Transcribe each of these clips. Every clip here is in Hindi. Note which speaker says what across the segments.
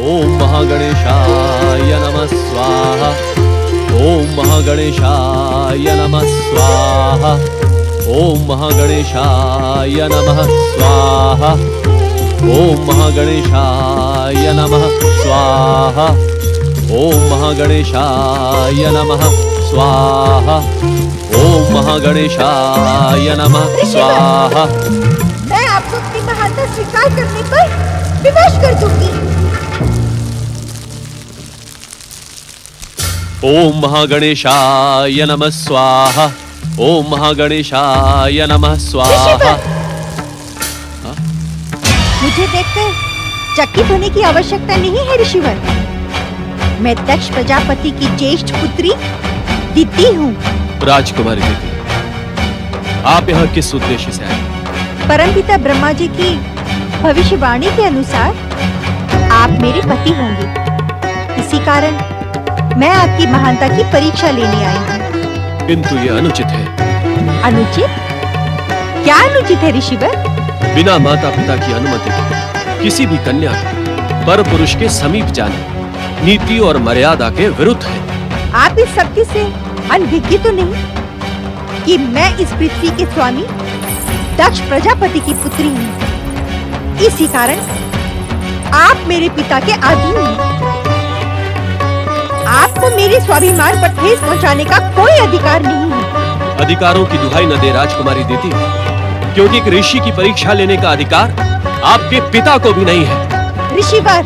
Speaker 1: ओम महागणेशाय नमः स्वाहा। ओम महागणेशाय नमः स्वाहा। ओम महागणेशाय नमः स्वाहा। ओम महागणेशाय नमः स्वाहा। ओम महागणेशाय नमः स्वाहा। ओम महागणेशाय नमः स्वाहा।
Speaker 2: मैं आपको अपनी महानता स्वीकार करने पर विवश कर दूंगी।
Speaker 1: ओम महागणेशाय नमः स्वाहा। ओम महागणेशाय नमः स्वाहा।
Speaker 2: मुझे देखकर चकित होने की आवश्यकता नहीं है ऋषिवर। मैं दक्ष प्रजापति की ज्येष्ठ पुत्री दिति हूँ।
Speaker 1: राजकुमारी दिति, आप यहाँ किस उद्देश्य से आए?
Speaker 2: परमपिता ब्रह्मा जी की भविष्यवाणी के अनुसार आप मेरे पति होंगे। इसी कारण मैं आपकी महानता की परीक्षा लेने आई हूँ।
Speaker 1: किंतु ये अनुचित है।
Speaker 2: अनुचित? क्या अनुचित है ऋषिवर?
Speaker 1: बिना माता पिता की अनुमति के किसी भी कन्या को पर पुरुष के समीप जाना नीति और मर्यादा के विरुद्ध है।
Speaker 2: आप इस सत्य से अनभिज्ञ तो नहीं कि मैं इस पृथ्वी के स्वामी दक्ष प्रजापति की पुत्री हूँ। इसी कारण आप मेरे पिता के अधीन हैं। आपको मेरे स्वाभिमान पर ठेस पहुँचाने का कोई अधिकार नहीं है।
Speaker 1: अधिकारों की दुहाई न दे राजकुमारी दिति, क्योंकि एक ऋषि की परीक्षा लेने का अधिकार आपके पिता को भी नहीं है।
Speaker 2: ऋषिवर,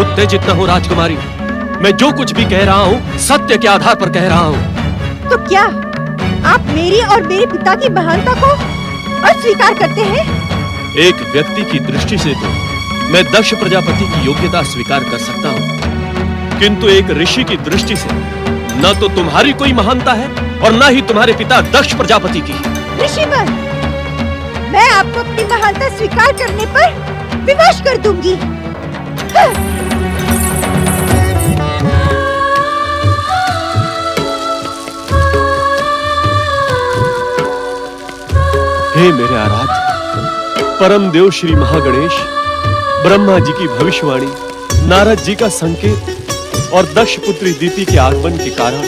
Speaker 1: उत्तेजित न हो राजकुमारी। मैं जो कुछ भी कह रहा हूँ सत्य के आधार पर कह रहा हूँ।
Speaker 2: तो क्या आप मेरी और मेरे पिता की महानता को अस्वीकार करते हैं?
Speaker 1: एक व्यक्ति की दृष्टि से तो मैं दक्ष प्रजापति की योग्यता स्वीकार कर सकता हूँ, किंतु एक ऋषि की दृष्टि से न तो तुम्हारी कोई महानता है और न ही तुम्हारे पिता दक्ष प्रजापति की।
Speaker 2: ऋषिवर, मैं आपको अपनी महानता स्वीकार करने पर विवश कर दूंगी।
Speaker 1: हे मेरे आराध्य परम देव श्री महागणेश, ब्रह्मा जी की भविष्यवाणी, नारद जी का संकेत और दक्ष पुत्री दिति के आगमन के कारण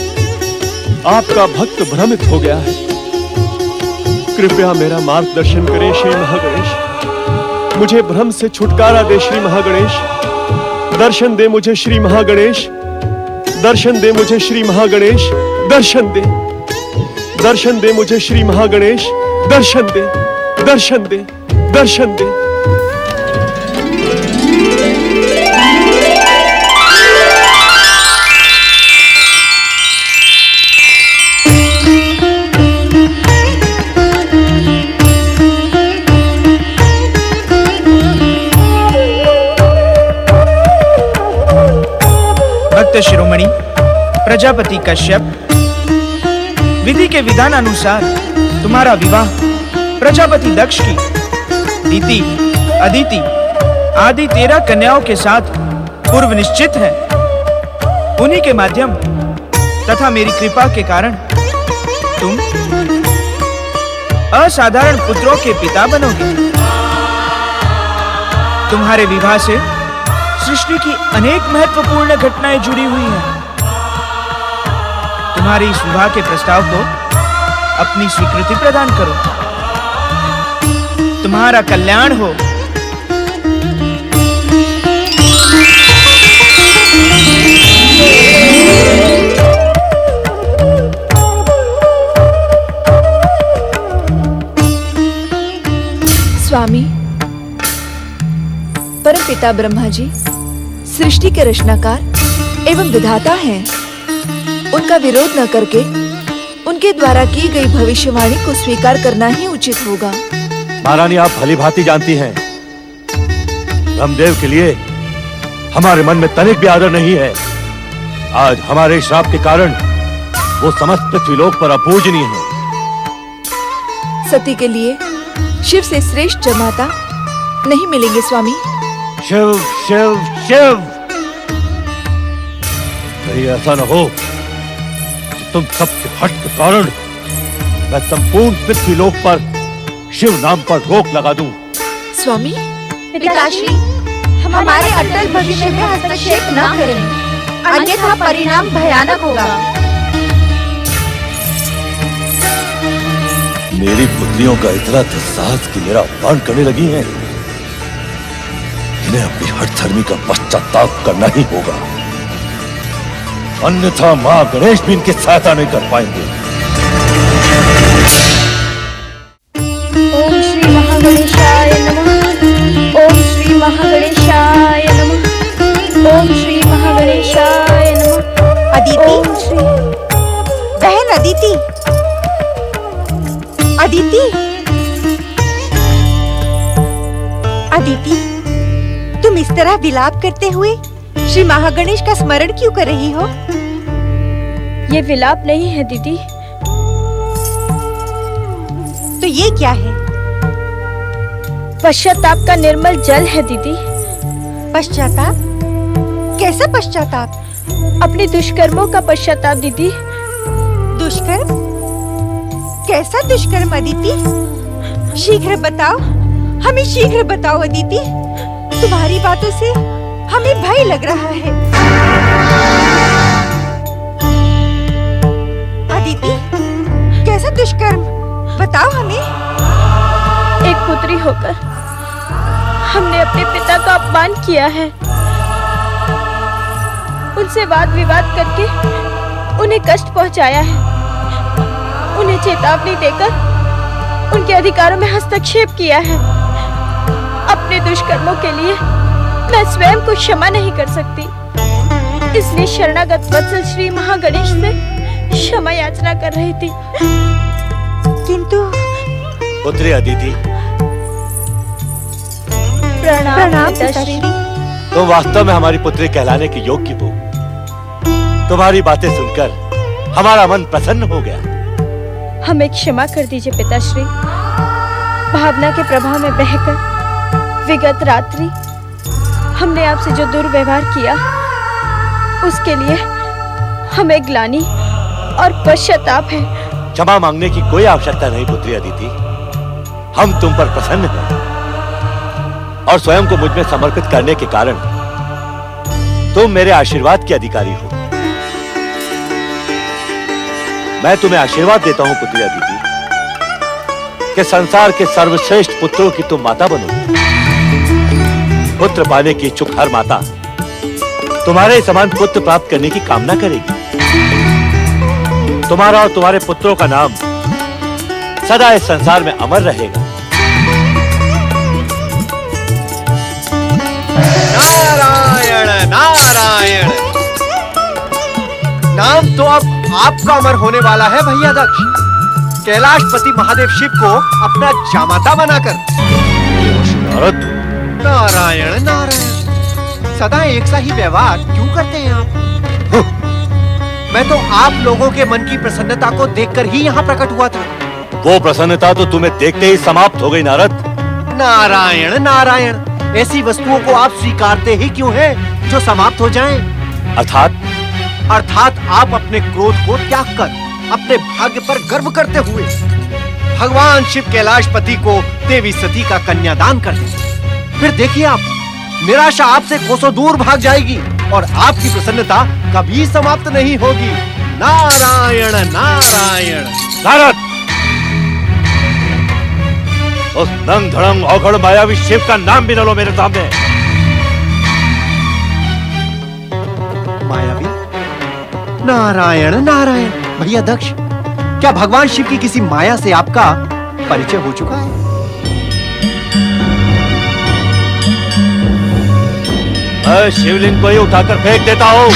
Speaker 1: आपका भक्त भ्रमित हो गया है। कृपया मेरा मार्गदर्शन करें श्री महागणेश। मुझे भ्रम से छुटकारा दे श्री महागणेश। दर्शन दे मुझे श्री महागणेश। दर्शन दे मुझे श्री महागणेश। दर्शन दे, दर्शन दे मुझे श्री महागणेश। दर्शन दे, दर्शन दे, दर्शन दे।
Speaker 3: भक्त शिरोमणि प्रजापति कश्यप, विधि के विधान अनुसार तुम्हारा विवाह प्रजापति दक्ष की दिति, अदिति आदि 13 कन्याओं के साथ पूर्व निश्चित है। उन्हीं के माध्यम तथा मेरी कृपा के कारण तुम असाधारण पुत्रों के पिता बनोगे। तुम्हारे विवाह से सृष्टि की अनेक महत्वपूर्ण घटनाएं जुड़ी हुई हैं। तुम्हारे इस विवाह के प्रस्ताव को अपनी स्वीकृति प्रदान करो। तुम्हारा कल्याण हो।
Speaker 4: स्वामी, परमपिता ब्रह्मा जी सृष्टि के रचनाकार एवं विधाता हैं। उनका विरोध न करके उनके द्वारा की गई भविष्यवाणी को स्वीकार करना ही उचित होगा।
Speaker 5: महारानी, आप भली भांति जानती हैं, ब्रह्मदेव के लिए हमारे मन में तनिक भी आदर नहीं है। आज हमारे श्राप के कारण वो समस्त पृथ्वीलोक पर अपूजनीय है।
Speaker 4: सती के लिए शिव से श्रेष्ठ जमाता नहीं मिलेंगे स्वामी।
Speaker 5: शिव शिव शिव, कहीं ऐसा न हो कि तुम सबके हट के कारण मैं संपूर्ण पृथ्वीलोक पर शिव नाम पर रोक लगा दूं।
Speaker 4: स्वामी, पिताश्री,
Speaker 2: हमारे अटल भविष्य में हस्तक्षेप न करें, अन्यथा परिणाम भयानक होगा।
Speaker 5: मेरी पुत्रियों का इतना दुस्साहस कि मेरा अपमान करने लगी हैं। इन्हें अपनी हठधर्मी का पश्चाताप करना ही होगा, अन्यथा मां गणेश भी इनकी सहायता नहीं कर पाएंगे।
Speaker 6: ओम श्री महागणेशाय नमः। ओम श्री महागणेशाय नमः। ओम श्री महागणेशाय नमः।
Speaker 2: अदिति,
Speaker 6: ओम श्री
Speaker 2: बहन अदिति, अदिति, अदिति, तुम इस तरह विलाप करते हुए श्री महागणेश का स्मरण क्यों कर रही हो?
Speaker 6: ये विलाप नहीं है दीदी,
Speaker 2: तो ये क्या है?
Speaker 6: पश्चाताप का निर्मल जल है दीदी।
Speaker 2: पश्चाताप? कैसा पश्चाताप?
Speaker 6: अपने दुष्कर्मों का पश्चाताप दीदी।
Speaker 2: दुष्कर्म? कैसा दुष्कर्म अदिति? शीघ्र बताओ, हमें शीघ्र बताओ अदिति। तुम्हारी बातों से हमें भय लग रहा है। अदिति, कैसा दुष्कर्म? बताओ हमें।
Speaker 6: एक पुत्री होकर हमने अपने पिता का अपमान किया है, उनसे वाद विवाद करके उन्हें कष्ट पहुंचाया है, उन्हें चेतावनी देकर उनके अधिकारों में हस्तक्षेप किया है। अपने दुष्कर्मों के लिए मैं स्वयं को क्षमा नहीं कर सकती, इसलिए शरणागत वत्सल श्री महागणेश से क्षमा याचना कर रही थी।
Speaker 2: किंतु
Speaker 5: पुत्री अदिति,
Speaker 6: प्रणाम पिताश्री।
Speaker 5: तुम वास्तव में हमारी पुत्री कहलाने के योग्य हो। तुम्हारी बातें सुनकर हमारा मन प्रसन्न हो गया।
Speaker 6: हमें क्षमा कर दीजिए पिताश्री। भावना के प्रभाव में बहकर विगत रात्रि हमने आपसे जो दुर्व्यवहार किया, उसके लिए हमें ग्लानि और पश्चाताप है।
Speaker 5: क्षमा मांगने की कोई आवश्यकता नहीं पुत्री अदिति। हम तुम पर प्रसन्न हैं और स्वयं को मुझ में समर्पित करने के कारण तुम मेरे आशीर्वाद के अधिकारी हो। मैं तुम्हें आशीर्वाद देता हूं पुत्री अदिति कि संसार के सर्वश्रेष्ठ पुत्रों की तुम माता बनो। पुत्र पाने की इच्छुक हर माता तुम्हारे समान पुत्र प्राप्त करने की कामना करेगी। तुम्हारा और तुम्हारे पुत्रों का नाम सदा इस संसार में अमर रहेगा।
Speaker 7: नारायण नारायण। नाम तो अब आपका अमर होने वाला है भैया दक्ष। कैलाशपति महादेव शिव को अपना जामाता बनाकर।
Speaker 5: नारद,
Speaker 7: नारायण नारायण। सदा एक सा ही व्यवहार क्यों करते हैं आप? मैं तो आप लोगों के मन की प्रसन्नता को देखकर ही यहाँ प्रकट हुआ था।
Speaker 5: वो प्रसन्नता तो तुम्हें देखते ही समाप्त हो गई नारद।
Speaker 7: नारायण नारायण। ऐसी वस्तुओं को आप स्वीकारते ही क्यों हैं जो समाप्त हो जाएं? अर्थात आप अपने क्रोध को त्याग कर अपने भाग्य पर गर्व करते हुए भगवान शिव कैलाशपति को देवी सती का कन्यादान कर दें। फिर देखिए आप, निराशा आपसे कोसों दूर भाग जाएगी और आपकी प्रसन्नता कभी समाप्त नहीं होगी। नारायण नारायण।
Speaker 5: नारद, उस नंग धड़ंग औघड़ मायावी शिव का नाम भी न लो मेरे सामने।
Speaker 7: मायावी? नारायण नारायण। भैया दक्ष, क्या भगवान शिव की किसी माया से आपका परिचय हो चुका है?
Speaker 5: मैं शिवलिंग को ही उठाकर फेंक देता हूँ।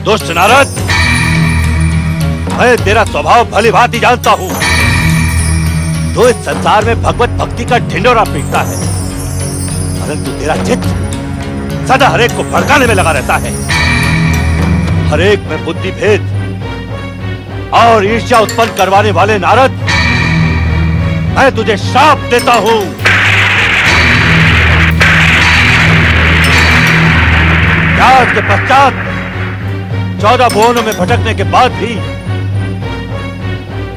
Speaker 5: दुष्ट नारद, मैं तेरा स्वभाव भली भांति जानता हूँ। तो इस संसार में भगवत भक्ति का ढिंढोरा पीटता है, परंतु तेरा चित्त सदा हरेक को भड़काने में लगा रहता है। हरेक में बुद्धि भेद और ईर्ष्या उत्पन्न करवाने वाले नारद, मैं तुझे श्राप देता हूँ। त्याग के पश्चात 14 भुवनों में भटकने के बाद भी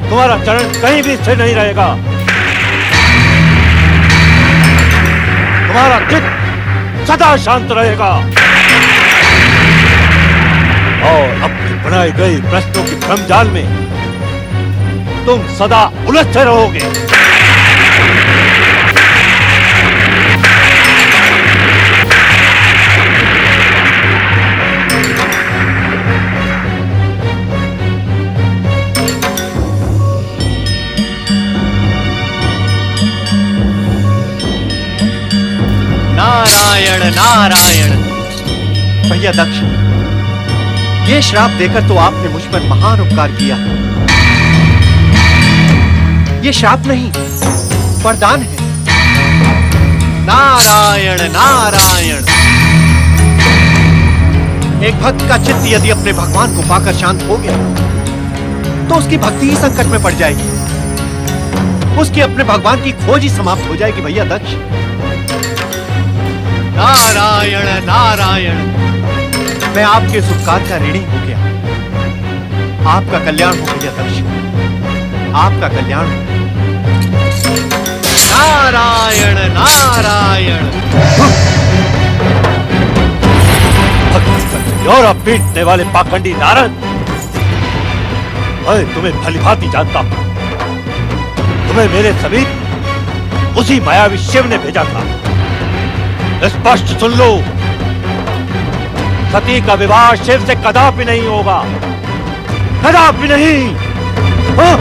Speaker 5: तुम्हारा चरण कहीं भी स्थिर नहीं रहेगा। तुम्हारा चित्त सदा शांत रहेगा और अपनी बनाई गई प्रश्नों की भ्रमजाल में तुम सदा उलझते रहोगे।
Speaker 7: नारायण नारायण। भैया दक्ष, ये श्राप देकर तो आपने मुझ पर महान उपकार किया। ये श्राप नहीं, वरदान है। नारायण नारायण। एक भक्त का चित्त यदि अपने भगवान को पाकर शांत हो गया तो उसकी भक्ति ही संकट में पड़ जाएगी, उसकी अपने भगवान की खोज ही समाप्त हो जाएगी। भैया दक्ष, नारायण नारायण। मैं आपके इस उपकार का ऋणी हो गया। आपका कल्याण हो भैया दक्ष, आपका कल्याण हो। नारायण नारायण।
Speaker 5: और अब पीटने वाले पाखंडी नारद, मैं तुम्हें भलीभांति जानता हूं। तुम्हें मेरे समीप उसी मायावी शिव ने भेजा था। स्पष्ट सुन लो, सती का विवाह शिव से कदापि नहीं होगा, कदापि नहीं। हाँ?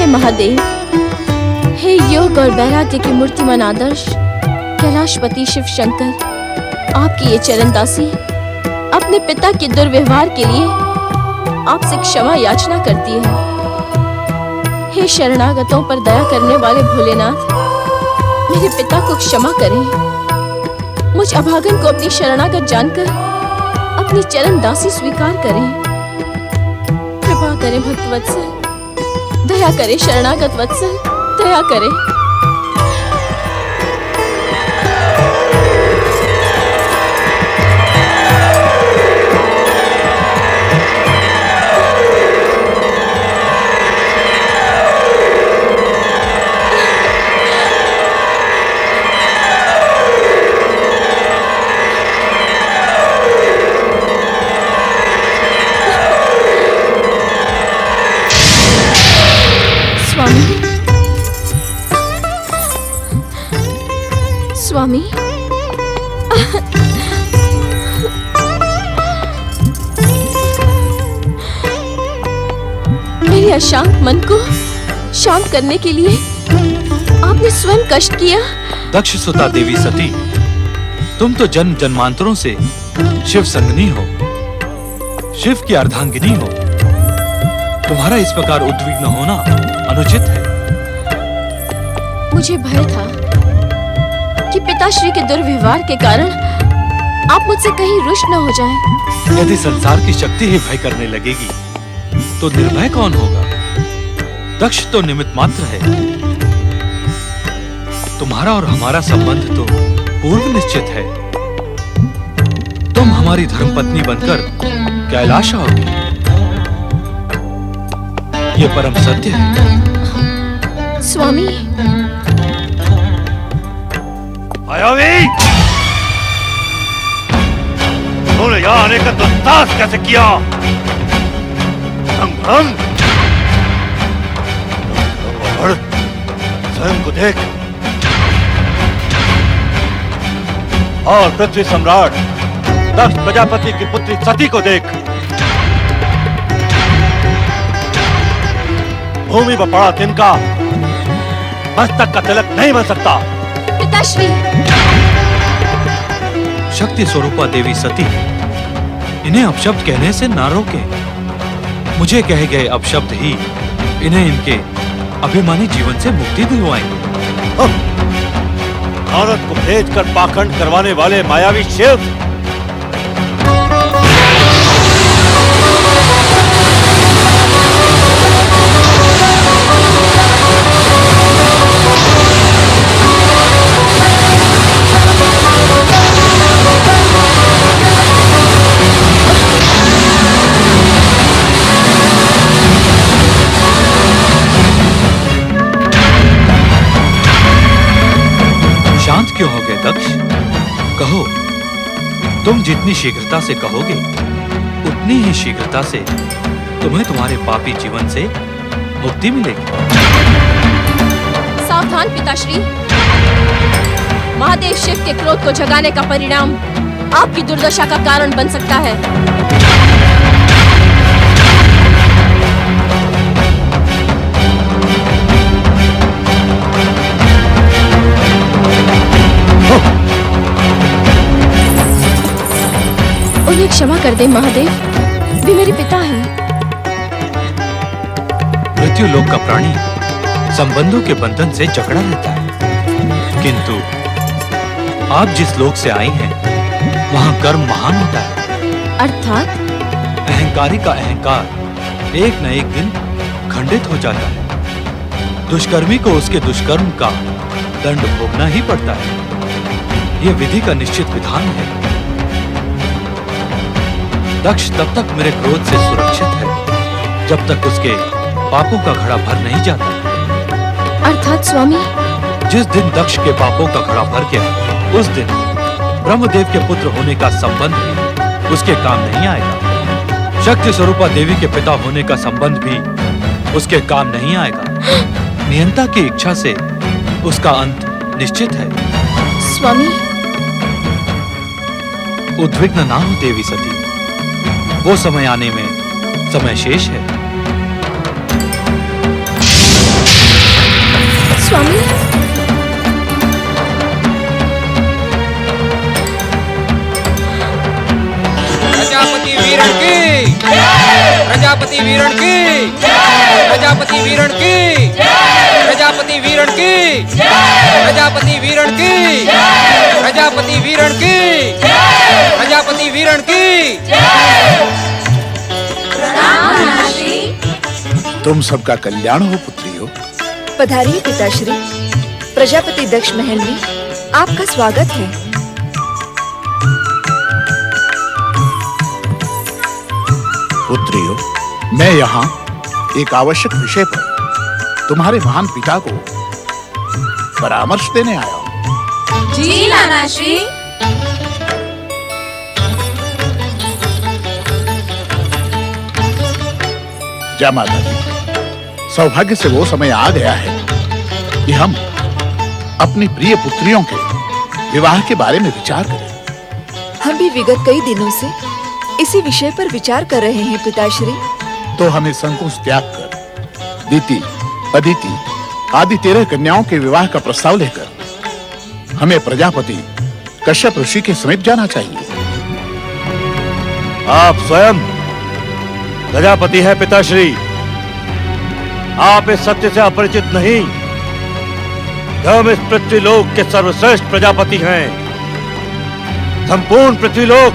Speaker 6: महादेव, हे योग और वैराग्य के मूर्तिमान आदर्श कैलाशपति शिव शंकर, आपकी ये चरण दासी अपने पिता के दुर्व्यवहार के लिए आपसे क्षमा याचना करती है। हे शरणागतों पर दया करने वाले भोलेनाथ, मेरे पिता को क्षमा करें। मुझ अभागन को अपनी शरणागत जानकर अपनी चरण दासी स्वीकार करें। कृपा करें भक्तवत्सल, दया करे शरणागत वत्सल, दया करे। स्वामी, मेरे अशांत मन को शांत करने के लिए आपने स्वयं कष्ट किया।
Speaker 8: दक्ष सुता देवी सती, तुम तो जन्म जन्मांतरों से शिव संगनी हो, शिव की अर्धांगिनी हो। तुम्हारा इस प्रकार उद्विग्न होना अनुचित है।
Speaker 6: मुझे भय था कि पिताश्री के दुर्व्यवहार के कारण आप मुझसे कहीं रुष्ट न हो जाएं।
Speaker 8: यदि संसार की शक्ति ही भय करने लगेगी तो निर्भय कौन होगा? दक्ष तो निमित्त मात्र है। तुम्हारा और हमारा संबंध तो पूर्व निश्चित है। तुम हमारी धर्मपत्नी बनकर कैलाश आओगी, ये परम सत्य है।
Speaker 6: स्वामी,
Speaker 5: मायावी, तूने यहाँ आने का दुस्साहस कैसे किया? संभ्रम, स्वयं को देख और पृथ्वी सम्राट दक्ष प्रजापति की पुत्री सती को देख। भूमि पर पड़ा तिनका मस्तक का तिलक नहीं बन सकता।
Speaker 6: पिताश्री,
Speaker 8: शक्ति स्वरूपा देवी सती, इन्हें अपशब्द कहने से ना रोके। मुझे कहे गए अपशब्द ही इन्हें इनके अभिमानी जीवन से मुक्ति दिलवाएंगे।
Speaker 5: औरत को भेजकर पाखंड करवाने वाले मायावी शिव,
Speaker 8: शांत क्यों हो गए दक्ष? कहो, तुम जितनी शीघ्रता से कहोगे उतनी ही शीघ्रता से तुम्हें तुम्हारे पापी जीवन से मुक्ति मिलेगी।
Speaker 6: सावधान पिताश्री, महादेव शिव के क्रोध को जगाने का परिणाम आपकी दुर्दशा का कारण बन सकता है। उन्हें क्षमा कर दे महादेव, वे मेरे पिता हैं।
Speaker 8: मृत्यु लोक का प्राणी संबंधों के बंधन से जकड़ा रहता है, किंतु आप जिस लोक से आई हैं, वहां कर्म महान होता है।
Speaker 6: अर्थात
Speaker 8: अहंकारी का अहंकार एक न एक दिन खंडित हो जाता है। दुष्कर्मी को उसके दुष्कर्म का दंड भोगना ही पड़ता है। यह विधि का निश्चित विधान है। दक्ष तब तक मेरे क्रोध से सुरक्षित है जब तक उसके पापों का घड़ा भर नहीं जाता।
Speaker 6: अर्थात स्वामी,
Speaker 8: जिस दिन दक्ष के पापों का घड़ा भर गया, उस दिन ब्रह्मदेव के पुत्र होने का संबंध भी उसके काम नहीं आएगा। शक्ति स्वरूपा देवी के पिता होने का संबंध भी उसके काम नहीं आएगा। नियंता की इच्छा से उसका अंत निश्चित है।
Speaker 6: स्वामी,
Speaker 8: उद्विग्न ना हो देवी सती, वो समय आने में समय शेष है।
Speaker 6: स्वामी,
Speaker 9: प्रजापति वीरण की, प्रजापति वीरण की, प्रजापति वीरण की, प्रजापति वीरण की, प्रजापति वीरण की, प्रजापति वीरण की, प्रजापति वीरण की।
Speaker 10: तुम सबका कल्याण हो पुत्रियों।
Speaker 4: पधारिए पिताश्री, प्रजापति दक्ष महल में आपका स्वागत है।
Speaker 10: पुत्रियों, मैं यहाँ एक आवश्यक विषय पर तुम्हारे महान पिता को परामर्श देने आया हूँ।
Speaker 6: जी नाना श्री।
Speaker 10: जय माता दी, सौभाग्य से वो समय आ गया है कि हम अपनी प्रिय पुत्रियों के विवाह के बारे में विचार करें।
Speaker 4: हम भी विगत कई दिनों से इसी विषय पर विचार कर रहे हैं पिताश्री।
Speaker 10: तो हमें संकोच त्याग कर दीति, अदिति आदि 13 कन्याओं के विवाह का प्रस्ताव लेकर हमें प्रजापति कश्यप ऋषि के समीप जाना चाहिए।
Speaker 5: आप स्वयं प्रजापति है पिताश्री। आप इस सत्य से अपरिचित नहीं। हम इस पृथ्वीलोक के सर्वश्रेष्ठ प्रजापति हैं। संपूर्ण पृथ्वीलोक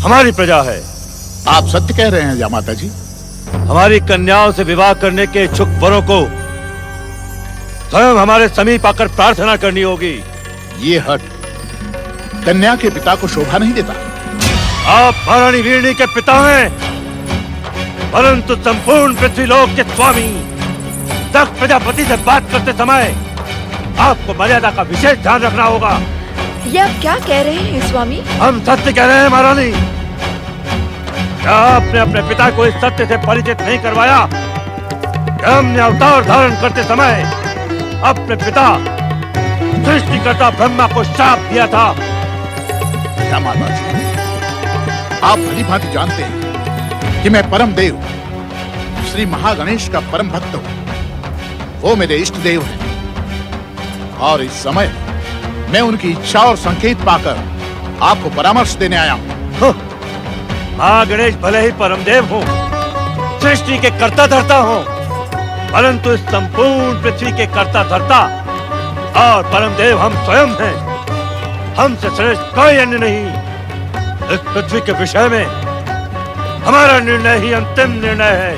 Speaker 5: हमारी प्रजा है।
Speaker 10: आप सत्य कह रहे हैं जामाता जी।
Speaker 5: हमारी कन्याओं से विवाह करने के इच्छुक वरों को स्वयं हमारे समीप आकर प्रार्थना करनी होगी।
Speaker 10: ये हट कन्या के पिता को शोभा नहीं देता।
Speaker 5: आप महारानी वीरणी के पिता हैं, परंतु संपूर्ण पृथ्वीलोक के स्वामी दक्ष प्रजापति से बात करते समय आपको मर्यादा का विशेष ध्यान रखना होगा।
Speaker 4: ये आप क्या कह रहे हैं स्वामी?
Speaker 5: हम सत्य कह रहे हैं महारानी। क्या आपने अपने पिता को इस सत्य से परिचित नहीं करवाया? हमने अवतार धारण करते समय अपने पिता सृष्टिकर्ता ब्रह्मा को शाप दिया था।
Speaker 10: क्या माता जी, आप भली भांति जानते हैं कि मैं परम देव श्री महागणेश का परम भक्त हूं। वो मेरे इष्ट देव हैं और इस समय मैं उनकी इच्छा और संकेत पाकर आपको परामर्श देने आया हूं।
Speaker 5: महागणेश भले ही परम देव हो, सृष्टि के कर्ता धर्ता हो, परंतु इस संपूर्ण पृथ्वी के कर्ता धर्ता और परम देव हम स्वयं हैं। हमसे श्रेष्ठ कोई अन्य नहीं। इस पृथ्वी के विषय में हमारा निर्णय ही अंतिम निर्णय है।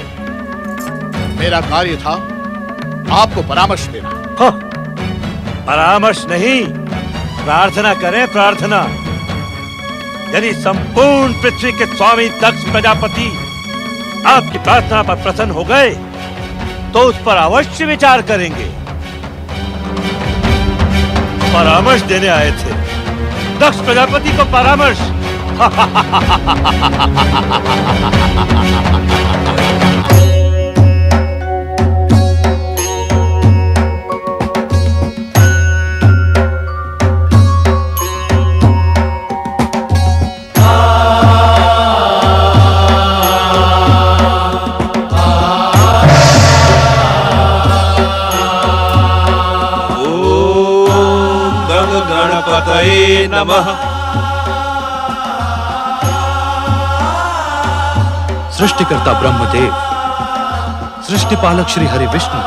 Speaker 10: मेरा कार्य था आपको परामर्श देना।
Speaker 5: हाँ, परामर्श नहीं, प्रार्थना करें, प्रार्थना। यदि संपूर्ण पृथ्वी के स्वामी दक्ष प्रजापति आपकी प्रार्थना पर प्रसन्न हो गए तो उस पर अवश्य विचार करेंगे। परामर्श देने आए थे, दक्ष प्रजापति को परामर्श।
Speaker 1: गणपतये नमः।
Speaker 8: सृष्टिकर्ता ब्रह्मदेव, सृष्टिपालक श्री हरि विष्णु,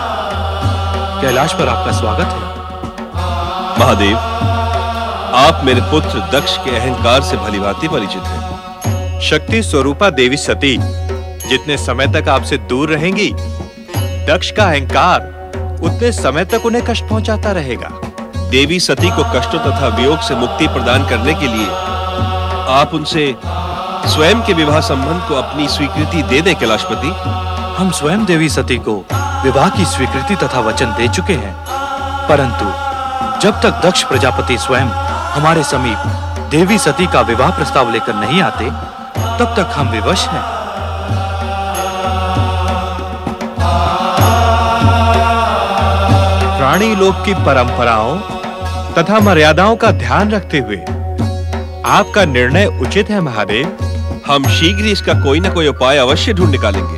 Speaker 8: कैलाश पर आपका स्वागत है।
Speaker 1: महादेव, आप मेरे पुत्र दक्ष के अहंकार से भलीभांति परिचित हैं।
Speaker 7: शक्ति स्वरूपा देवी सती जितने समय तक आपसे दूर रहेंगी, दक्ष का अहंकार उतने समय तक उन्हें कष्ट पहुंचाता रहेगा।
Speaker 1: देवी सती को कष्टों तथा वियोग से मुक्ति प्रदान करने के लिए आप उनसे स्वयं के विवाह संबंध को अपनी स्वीकृति दे दें कैलाशपति।
Speaker 8: हम स्वयं देवी सती को विवाह की स्वीकृति तथा वचन दे चुके हैं, परंतु जब तक दक्ष प्रजापति स्वयं हमारे समीप देवी सती का विवाह प्रस्ताव लेकर नहीं आते, तब तक हम विवश हैं।
Speaker 7: प्राणी लोक की परंपराओं तथा मर्यादाओं का ध्यान रखते हुए आपका निर्णय उचित है महादेव।
Speaker 1: हम शीघ्र ही इसका कोई न कोई उपाय अवश्य ढूंढ निकालेंगे।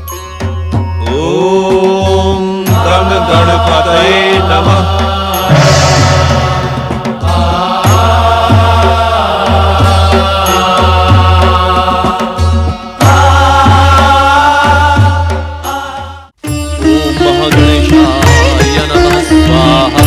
Speaker 1: ओम गण गणपतये नमः। गणेशाय नमः स्वाहा।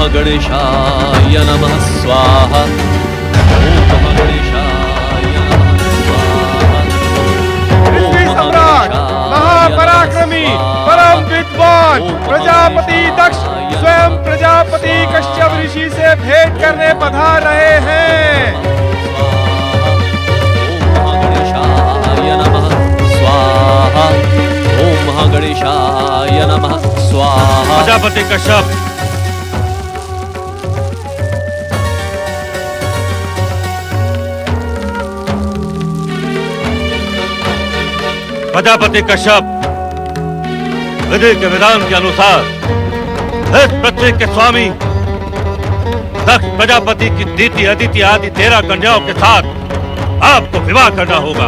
Speaker 1: गणेशाय नमः स्वाहा। ओम गणेशाय नमः स्वाहा।
Speaker 3: सम्राट, महापराक्रमी, परम विद्वान प्रजापति दक्ष स्वयं प्रजापति कश्यप ऋषि से भेंट करने पधार रहे हैं।
Speaker 1: ओम गणेशाय नमः स्वाहा। ओम गणेशाय नमः स्वाहा।
Speaker 5: प्रजापति कश्यप, प्रजापति कश्यप, विधि के विधान के अनुसार इस पृथ्वी के स्वामी दक्ष प्रजापति की दीति अदिति आदि 13 कन्याओं के साथ आपको विवाह करना होगा।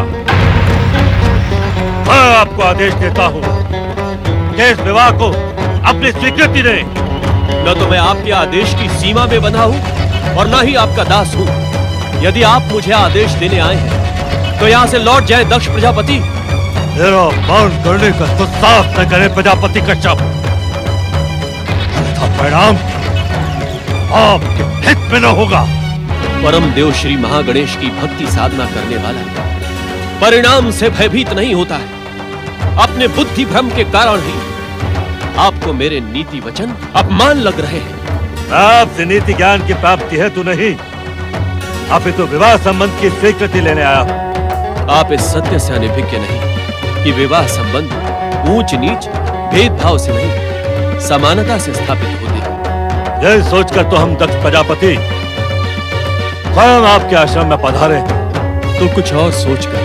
Speaker 5: मैं आपको आदेश देता हूँ कि इस विवाह को अपनी स्वीकृति दें।
Speaker 1: न तो मैं आपके आदेश की सीमा में बंधा हूँ और न ही आपका दास हूँ। यदि आप मुझे आदेश देने आए हैं तो यहाँ से लौट जाए दक्ष प्रजापति।
Speaker 5: मेरा मान करने का तो साफ न करे प्रजापति कश्यप, परिणाम आपके हित में न होगा।
Speaker 1: परम देव श्री महागणेश की भक्ति साधना करने वाला परिणाम से भयभीत नहीं होता है। अपने बुद्धि भ्रम के कारण ही आपको मेरे नीति वचन अपमान लग रहे हैं।
Speaker 5: आपसे नीति ज्ञान की प्राप्ति है तो नहीं, अपितु विवाह संबंध की स्वीकृति लेने आया हूं।
Speaker 1: आप इस सत्य से अनभिज्ञ नहीं कि विवाह संबंध ऊंच नीच भेदभाव से नहीं, समानता से स्थापित होते हैं।
Speaker 5: यह सोचकर तो हम दक्ष प्रजापति स्वयं आपके आश्रम में पधारे हैं।
Speaker 1: तो कुछ और सोचकर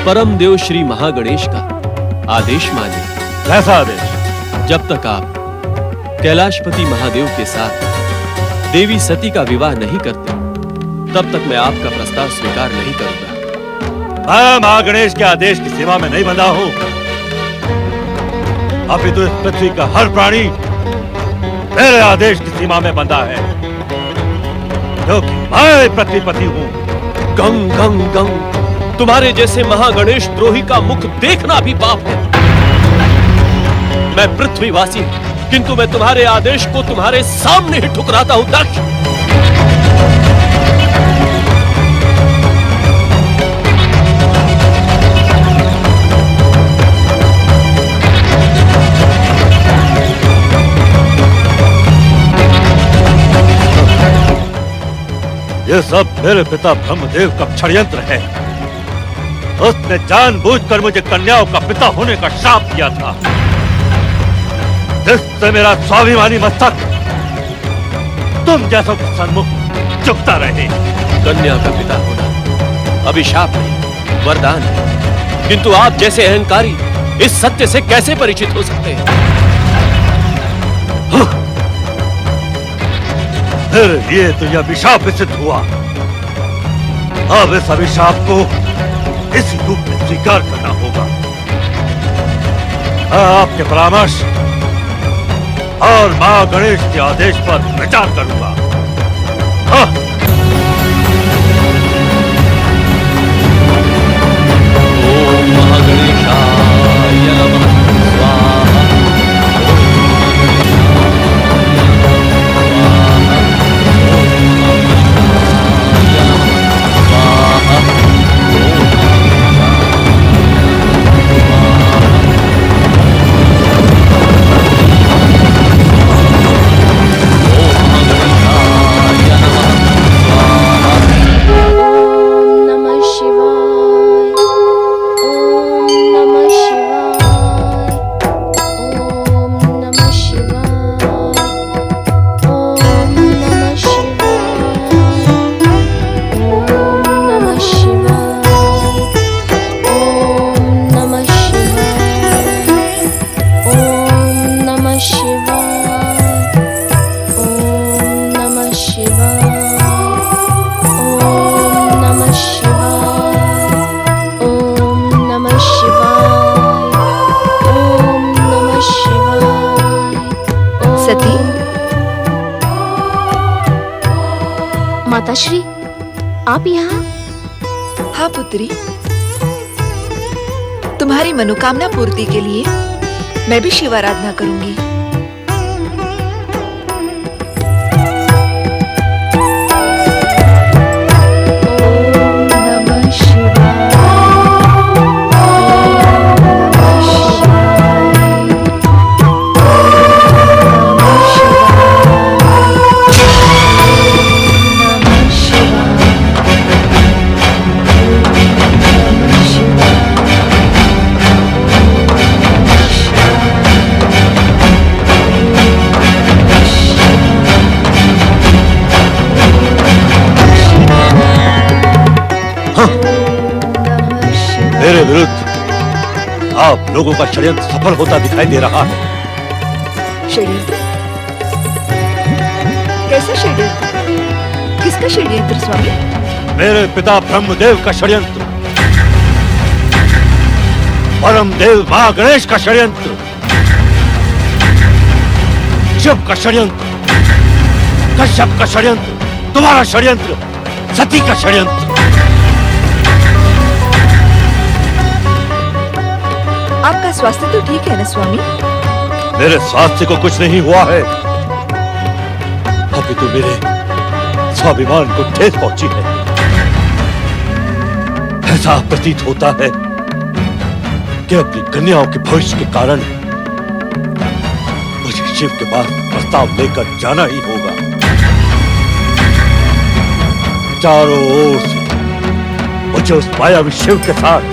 Speaker 1: परम देव श्री महागणेश का आदेश माने।
Speaker 5: कैसा आदेश?
Speaker 1: जब तक आप कैलाशपति महादेव के साथ देवी सती का विवाह नहीं करते, तब तक मैं आपका प्रस्ताव स्वीकार नहीं करूंगा।
Speaker 5: मैं महागणेश के आदेश की सीमा में नहीं बंधा हूं। अभी तो इस पृथ्वी का हर प्राणी मेरे आदेश की सीमा में बंधा है, क्योंकि मैं पृथ्वीपति हूँ।
Speaker 1: गंग गंग गंग, तुम्हारे जैसे महागणेश द्रोही का मुख देखना भी पाप है। मैं पृथ्वीवासी हूं, किंतु मैं तुम्हारे आदेश को तुम्हारे सामने ही ठुकराता हूं दक्ष।
Speaker 5: ये सब मेरे पिता ब्रह्मदेव का षड्यंत्र है। उसने जानबूझकर मुझे कन्याओं का पिता होने का श्राप दिया था, जिससे मेरा स्वाभिमानी मस्तक तुम जैसों के सन्मुख झुकता रहे।
Speaker 1: कन्या का पिता होना अभिशाप नहीं, वरदान है। किंतु आप जैसे अहंकारी इस सत्य से कैसे परिचित हो सकते हैं?
Speaker 5: मेरे लिए तो यह अभिशाप सिद्ध हुआ। अब इस अभिशाप को इसी रूप में स्वीकार करना होगा। मैं आपके परामर्श और मां गणेश के आदेश पर विचार करूंगा। हाँ।
Speaker 1: ओम महागणेशाय नमः स्वाहा।
Speaker 6: माताश्री, आप यहाँ?
Speaker 4: हाँ पुत्री, तुम्हारी मनोकामना पूर्ति के लिए मैं भी शिवाराधना करूंगी।
Speaker 5: मेरे विरुद्ध आप लोगों का षड्यंत्र सफल होता दिखाई दे रहा है।
Speaker 4: षड्यंत्र? कैसा षड्यंत्र? किसका षड्यंत्र स्वामी?
Speaker 5: मेरे पिता ब्रह्मदेव का षड्यंत्र, परमदेव महागणेश का षड्यंत्र, शिव का षड्यंत्र, कश्यप का षड्यंत्र, तुम्हारा षड्यंत्र, सती का षड्यंत्र।
Speaker 4: आपका स्वास्थ्य तो ठीक है ना स्वामी?
Speaker 5: मेरे स्वास्थ्य को कुछ नहीं हुआ है, अभी तो मेरे स्वाभिमान को ठेस पहुंची है। ऐसा प्रतीत होता है कि अपनी कन्याओं के भविष्य के कारण मुझे शिव के पास प्रस्ताव लेकर जाना ही होगा। चारों ओर से मुझे उस मायावी शिव के साथ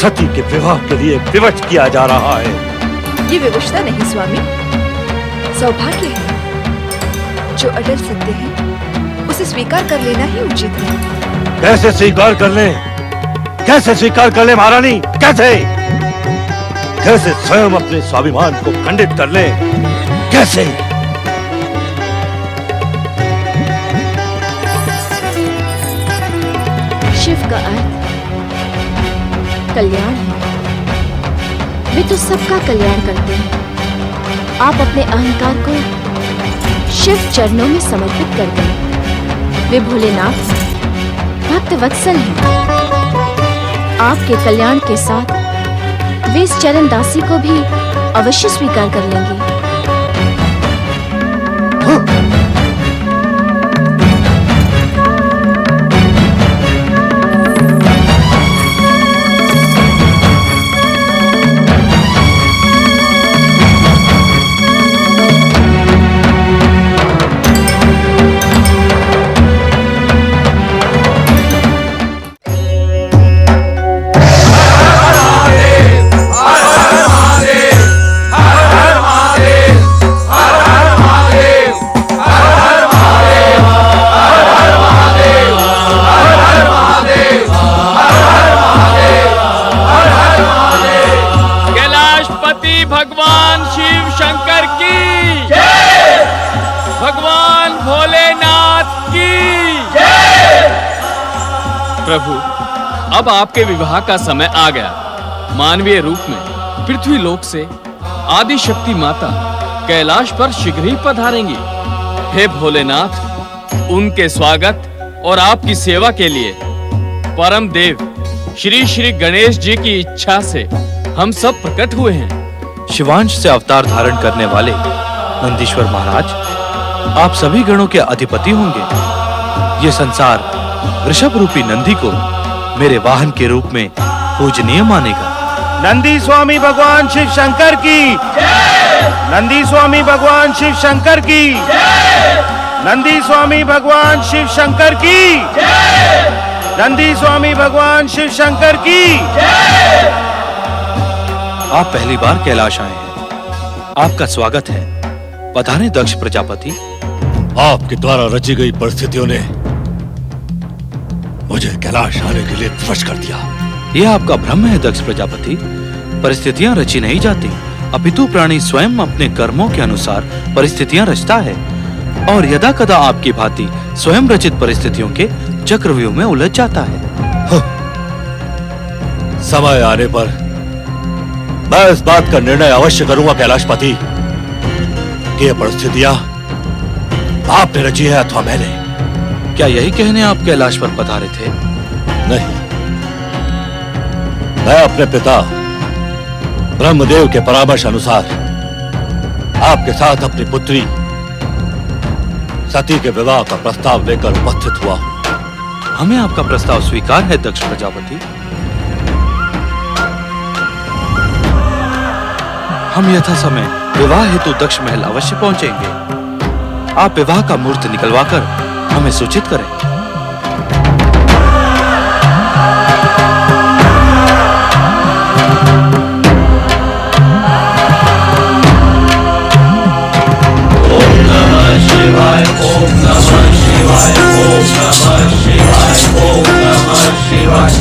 Speaker 5: सती के विवाह के लिए विवश किया जा रहा है।
Speaker 4: ये विवशता नहीं स्वामी, सौभाग्य है। जो अटल सत्य है उसे स्वीकार कर लेना ही उचित है।
Speaker 5: कैसे स्वीकार कर ले? कैसे स्वीकार कर ले महारानी? कैसे? कैसे स्वयं अपने स्वाभिमान को खंडित कर ले? कैसे?
Speaker 6: शिव का अर्थ कल्याण है। वे तो सबका कल्याण करते हैं। आप अपने अहंकार को शिव चरणों में समर्पित कर दें। वे भोलेनाथ भक्त वत्सल हैं। आपके कल्याण के साथ वे इस चरण दासी को भी अवश्य स्वीकार कर लेंगे।
Speaker 9: भगवान शिव शंकर की जय, भगवान भोलेनाथ की जय। प्रभु, अब आपके विवाह का समय आ गया। मानवीय रूप में पृथ्वी लोक से आदि शक्ति माता कैलाश पर शीघ्र ही पधारेंगी। हे भोलेनाथ, उनके स्वागत और आपकी सेवा के लिए परम देव श्री श्री गणेश जी की इच्छा से हम सब प्रकट हुए हैं।
Speaker 8: शिवांश से अवतार धारण करने वाले नंदीश्वर महाराज, आप सभी गणों के अधिपति होंगे। ये संसार वृषभ रूपी नंदी को मेरे वाहन के रूप में पूजनीय मानेगा।
Speaker 3: नंदी स्वामी भगवान शिव शंकर की जय! नंदी स्वामी भगवान शिव शंकर की जय! नंदी स्वामी भगवान शिव शंकर की जय! नंदी स्वामी भगवान शिव शंकर की जय!
Speaker 8: आप पहली बार कैलाश आए हैं, आपका स्वागत है। पधारें दक्ष प्रजापति।
Speaker 5: आपके द्वारा रची गई परिस्थितियों ने मुझे कैलाश आने के लिए विवश कर दिया।
Speaker 8: यह आपका भ्रम है दक्ष प्रजापति। परिस्थितियां रची नहीं जाती, अपितु प्राणी स्वयं अपने कर्मों के अनुसार परिस्थितियां रचता है और यदा कदा आपकी भांति स्वयं रचित परिस्थितियों के चक्रव्यूह में उलझ जाता है।
Speaker 5: समय आने पर मैं इस बात का निर्णय अवश्य करूंगा कैलाशपति कि ये परिस्थितियां आपने रची है अथवा मैंने।
Speaker 8: क्या यही कहने आप कैलाश पर पधारे थे?
Speaker 5: नहीं, मैं अपने पिता ब्रह्मदेव के परामर्श अनुसार आपके साथ अपनी पुत्री सती के विवाह का प्रस्ताव लेकर उपस्थित हुआ हूं।
Speaker 8: हमें आपका प्रस्ताव स्वीकार है दक्ष प्रजापति। हम यथा समय विवाह हेतु दक्ष महल अवश्य पहुंचेंगे। आप विवाह का मुहूर्त निकलवाकर हमें सूचित करें।
Speaker 5: ओम नमः शिवाय, ओम नमः शिवाय, ओम नमः शिवाय, ओम नमः शिवाय।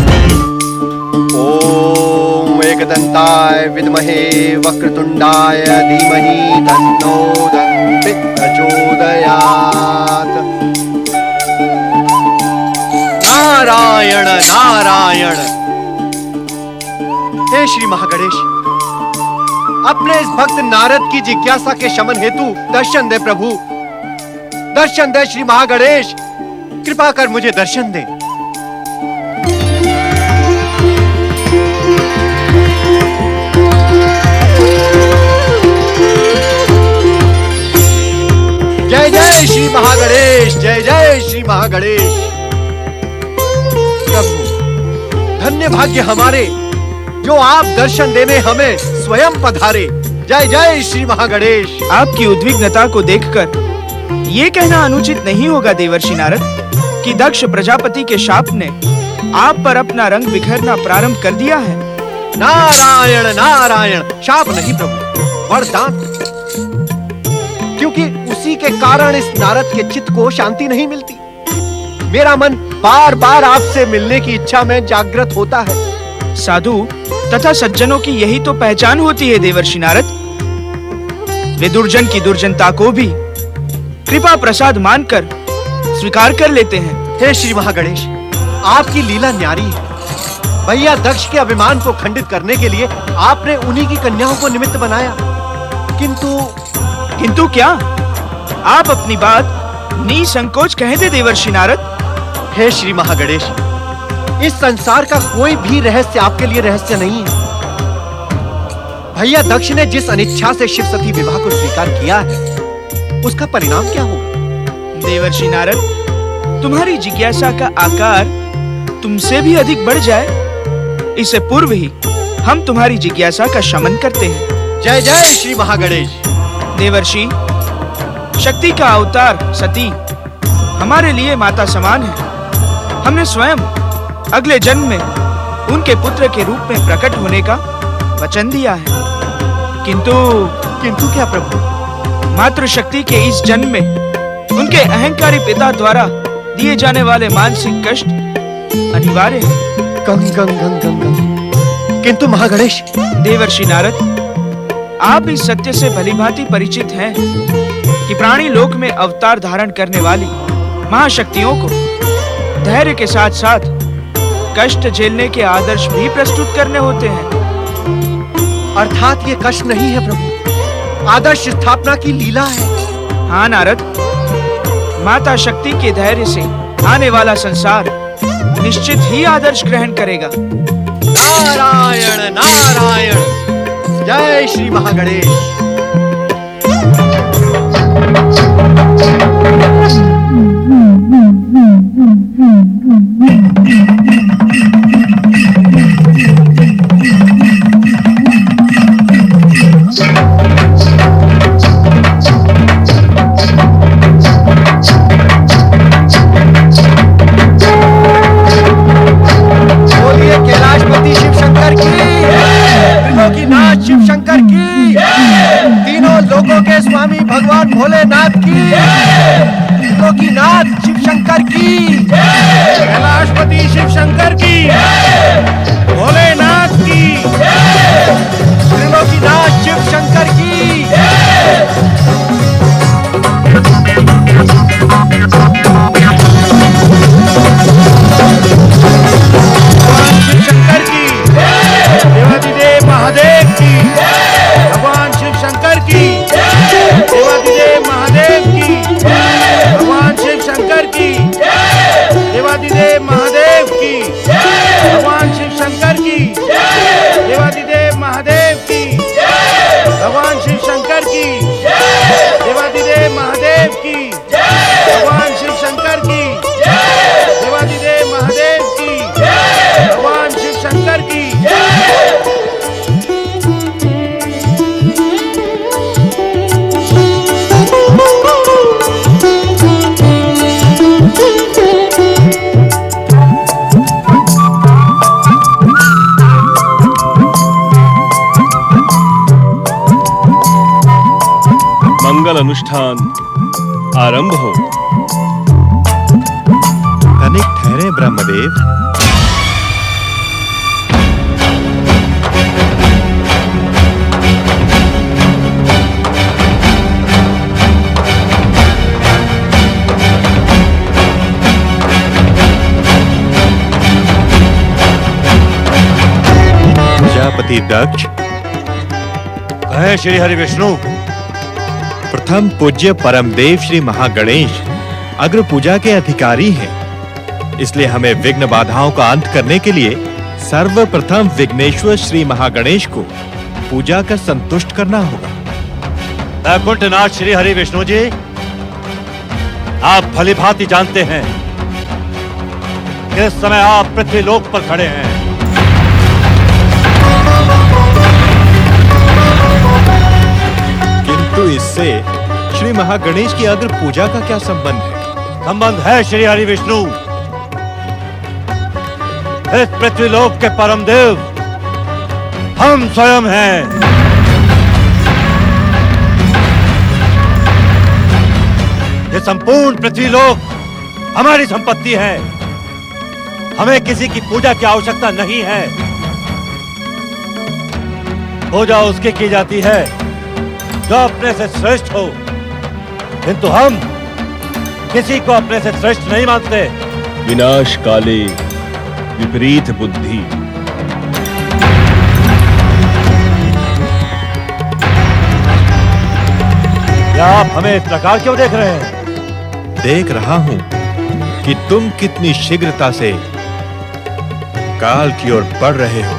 Speaker 7: ओम एकदंताय विद्महे वक्रतुंडाय धीमहि तन्नो दन्ति प्रचोदयात्। नारायण नारायण। हे श्री महागणेश, अपने इस भक्त नारद की जिज्ञासा के शमन हेतु दर्शन दे प्रभु, दर्शन दे श्री महागणेश, कृपा कर मुझे दर्शन दे। जय जय श्री महागणेश, जय जय श्री महागणेश। प्रभु, धन्य भाग्य हमारे जो आप दर्शन देने हमें स्वयं पधारे। जय जय श्री महागणेश।
Speaker 3: आपकी उद्विग्नता को देखकर ये कहना अनुचित नहीं होगा देवर्षि नारद कि दक्ष प्रजापति के शाप ने आप पर अपना रंग बिखरना प्रारंभ कर दिया है।
Speaker 7: नारायण नारायण। शाप नहीं प्रभु, वरदान। क्योंकि उसी के कारण इस नारद के चित्त को शांति नहीं मिलती। मेरा मन बार बार आपसे मिलने की इच्छा में जागृत होता है।
Speaker 3: साधु तथा सज्जनों की यही तो पहचान होती है देवर्षि नारद। वे दुर्जन की दुर्जनता को भी कृपा प्रसाद मानकर स्वीकार कर लेते हैं।
Speaker 7: हे श्री महागणेश, आपकी लीला न्यारी है। भैया दक्ष के अभिमान को खंडित करने के लिए आपने उन्हीं की कन्याओं को निमित्त बनाया। किंतु
Speaker 3: किंतु क्या? आप अपनी बात निसंकोच कह दे देवर्षि नारद।
Speaker 7: हे श्री महागणेश, इस संसार का कोई भी रहस्य आपके लिए रहस्य नहीं है। भैया दक्ष ने जिस अनिच्छा से शिव सती विवाह को स्वीकार किया है, उसका परिणाम क्या होगा?
Speaker 3: देवर्षि नारद, तुम्हारी जिज्ञासा का आकार तुमसे भी अधिक बढ़ जाए, इससे पूर्व ही हम तुम्हारी जिज्ञासा का शमन करते हैं।
Speaker 7: जय जय श्री महागणेश।
Speaker 3: देवर्षि, शक्ति का अवतार सती हमारे लिए माता समान है। हमने स्वयं अगले जन्म में उनके पुत्र के रूप में प्रकट होने का वचन दिया है। किंतु क्या प्रभु? मातृशक्ति के इस जन्म में उनके अहंकारी पिता द्वारा दिए जाने वाले मानसिक कष्ट अनिवार्य है।
Speaker 7: किंतु महागणेश।
Speaker 3: देवर्षि नारद, आप इस सत्य से भलीभांति परिचित हैं कि प्राणी लोक में अवतार धारण करने वाली महाशक्तियों को धैर्य के साथ साथ कष्ट झेलने के आदर्श भी प्रस्तुत करने होते हैं।
Speaker 7: अर्थात ये कष्ट नहीं है प्रभु, आदर्श स्थापना की लीला है।
Speaker 3: हाँ नारद, माता शक्ति के धैर्य से आने वाला संसार निश्चित ही आदर्श ग्रहण करेगा।
Speaker 7: नारायण नारायण, जय श्री महागणेश। शिव शंकर की, तीनों लोगों के स्वामी भगवान भोलेनाथ की, त्रिलोकीनाथ शिव शंकर की, कैलाशपति शिव शंकर की, भोलेनाथ की, त्रिलोकीनाथ शिव शंकर की। देवादिदेव महादेव की, भगवान शिव शंकर की, देवादिदेव महादेव की, भगवान शिव शंकर की, देवादिदेव महादेव की, भगवान शिव शंकर की, देवादिदेव महादेव की, भगवान शिव शंकर की, देवादिदेव महादेव की, भगवान शिव शंकर की, देवादिदेव महादेव की, भगवान शिव शंकर की।
Speaker 1: मंगल अनुष्ठान आरंभ हो।
Speaker 7: तनिक ठहरे ब्रह्मदेव। प्रजापति दक्ष,
Speaker 5: कहे श्री हरि विष्णु।
Speaker 7: प्रथम पूज्य परम देव श्री महागणेश अग्र पूजा के अधिकारी हैं, इसलिए हमें विघ्न बाधाओं का अंत करने के लिए सर्वप्रथम विघ्नेश्वर श्री महागणेश को पूजा कर संतुष्ट करना होगा।
Speaker 5: वैकुंठनाथ श्री हरि विष्णु जी, आप भलीभांति जानते हैं कि इस समय आप पृथ्वी लोक पर खड़े हैं।
Speaker 7: किंतु इससे श्री महागणेश की अग्र पूजा का क्या संबंध है?
Speaker 5: संबंध है श्री हरि विष्णु। इस पृथ्वी लोक के परम देव हम स्वयं हैं। ये संपूर्ण पृथ्वी लोक हमारी संपत्ति है। हमें किसी की पूजा की आवश्यकता नहीं है। पूजा उसकी की जाती है जो अपने से श्रेष्ठ हो, किंतु हम किसी को अपने से श्रेष्ठ नहीं मानते।
Speaker 1: विनाश काले विपरीत बुद्धि।
Speaker 5: या आप हमें इस प्रकार क्यों देख रहे हैं?
Speaker 11: देख रहा हूं कि तुम कितनी शीघ्रता से काल की ओर बढ़ रहे हो।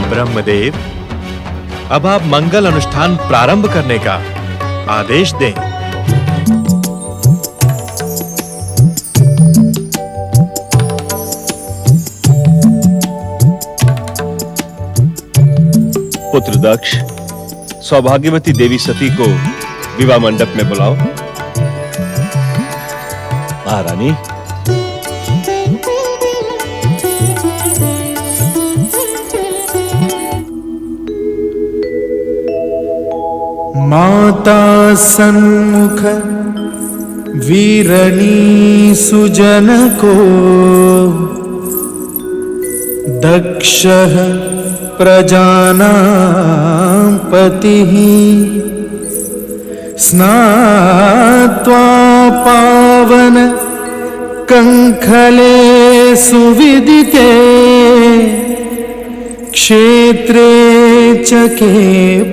Speaker 11: ब्रह्मदेव, अब आप मंगल अनुष्ठान प्रारंभ करने का आदेश दें।
Speaker 1: पुत्र दक्ष, सौभाग्यवती देवी सती को विवाह मंडप में बुलाओ।
Speaker 5: महारानी,
Speaker 3: माता सन्मुख वीरणी सुजन को दक्षः प्रजानां पतिः स्नात्वा पावन कंखले सुविदिते क्षेत्रे चके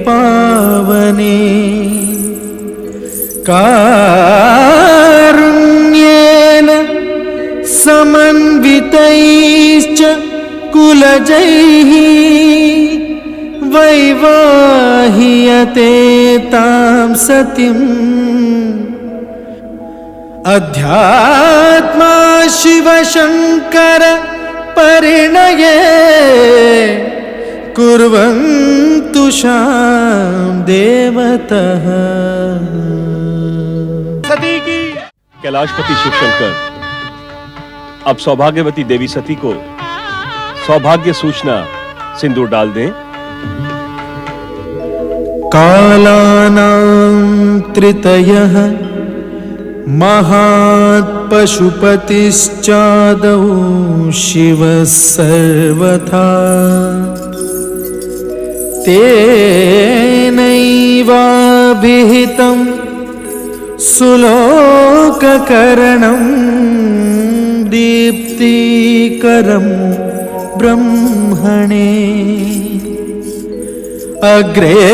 Speaker 3: पावने कारुण्येन समन्वितैश्च कुलजैः वैवाह्यते तां सतीम् अध्यात्मा शिवशंकर परिणये कुर्वन्तु शां देवतः।
Speaker 1: सती की कैलाशपति शिव शंकर अब सौभाग्यवती देवी सती को सौभाग्य सूचना सिंदूर डाल दें।
Speaker 3: कालानां त्रितयः महात्पशुपतिश्चादौ शिवः सर्वथा तेनैवाभिहितं सुलोककरणं दीप्तिकरं ब्रह्मणे अग्रे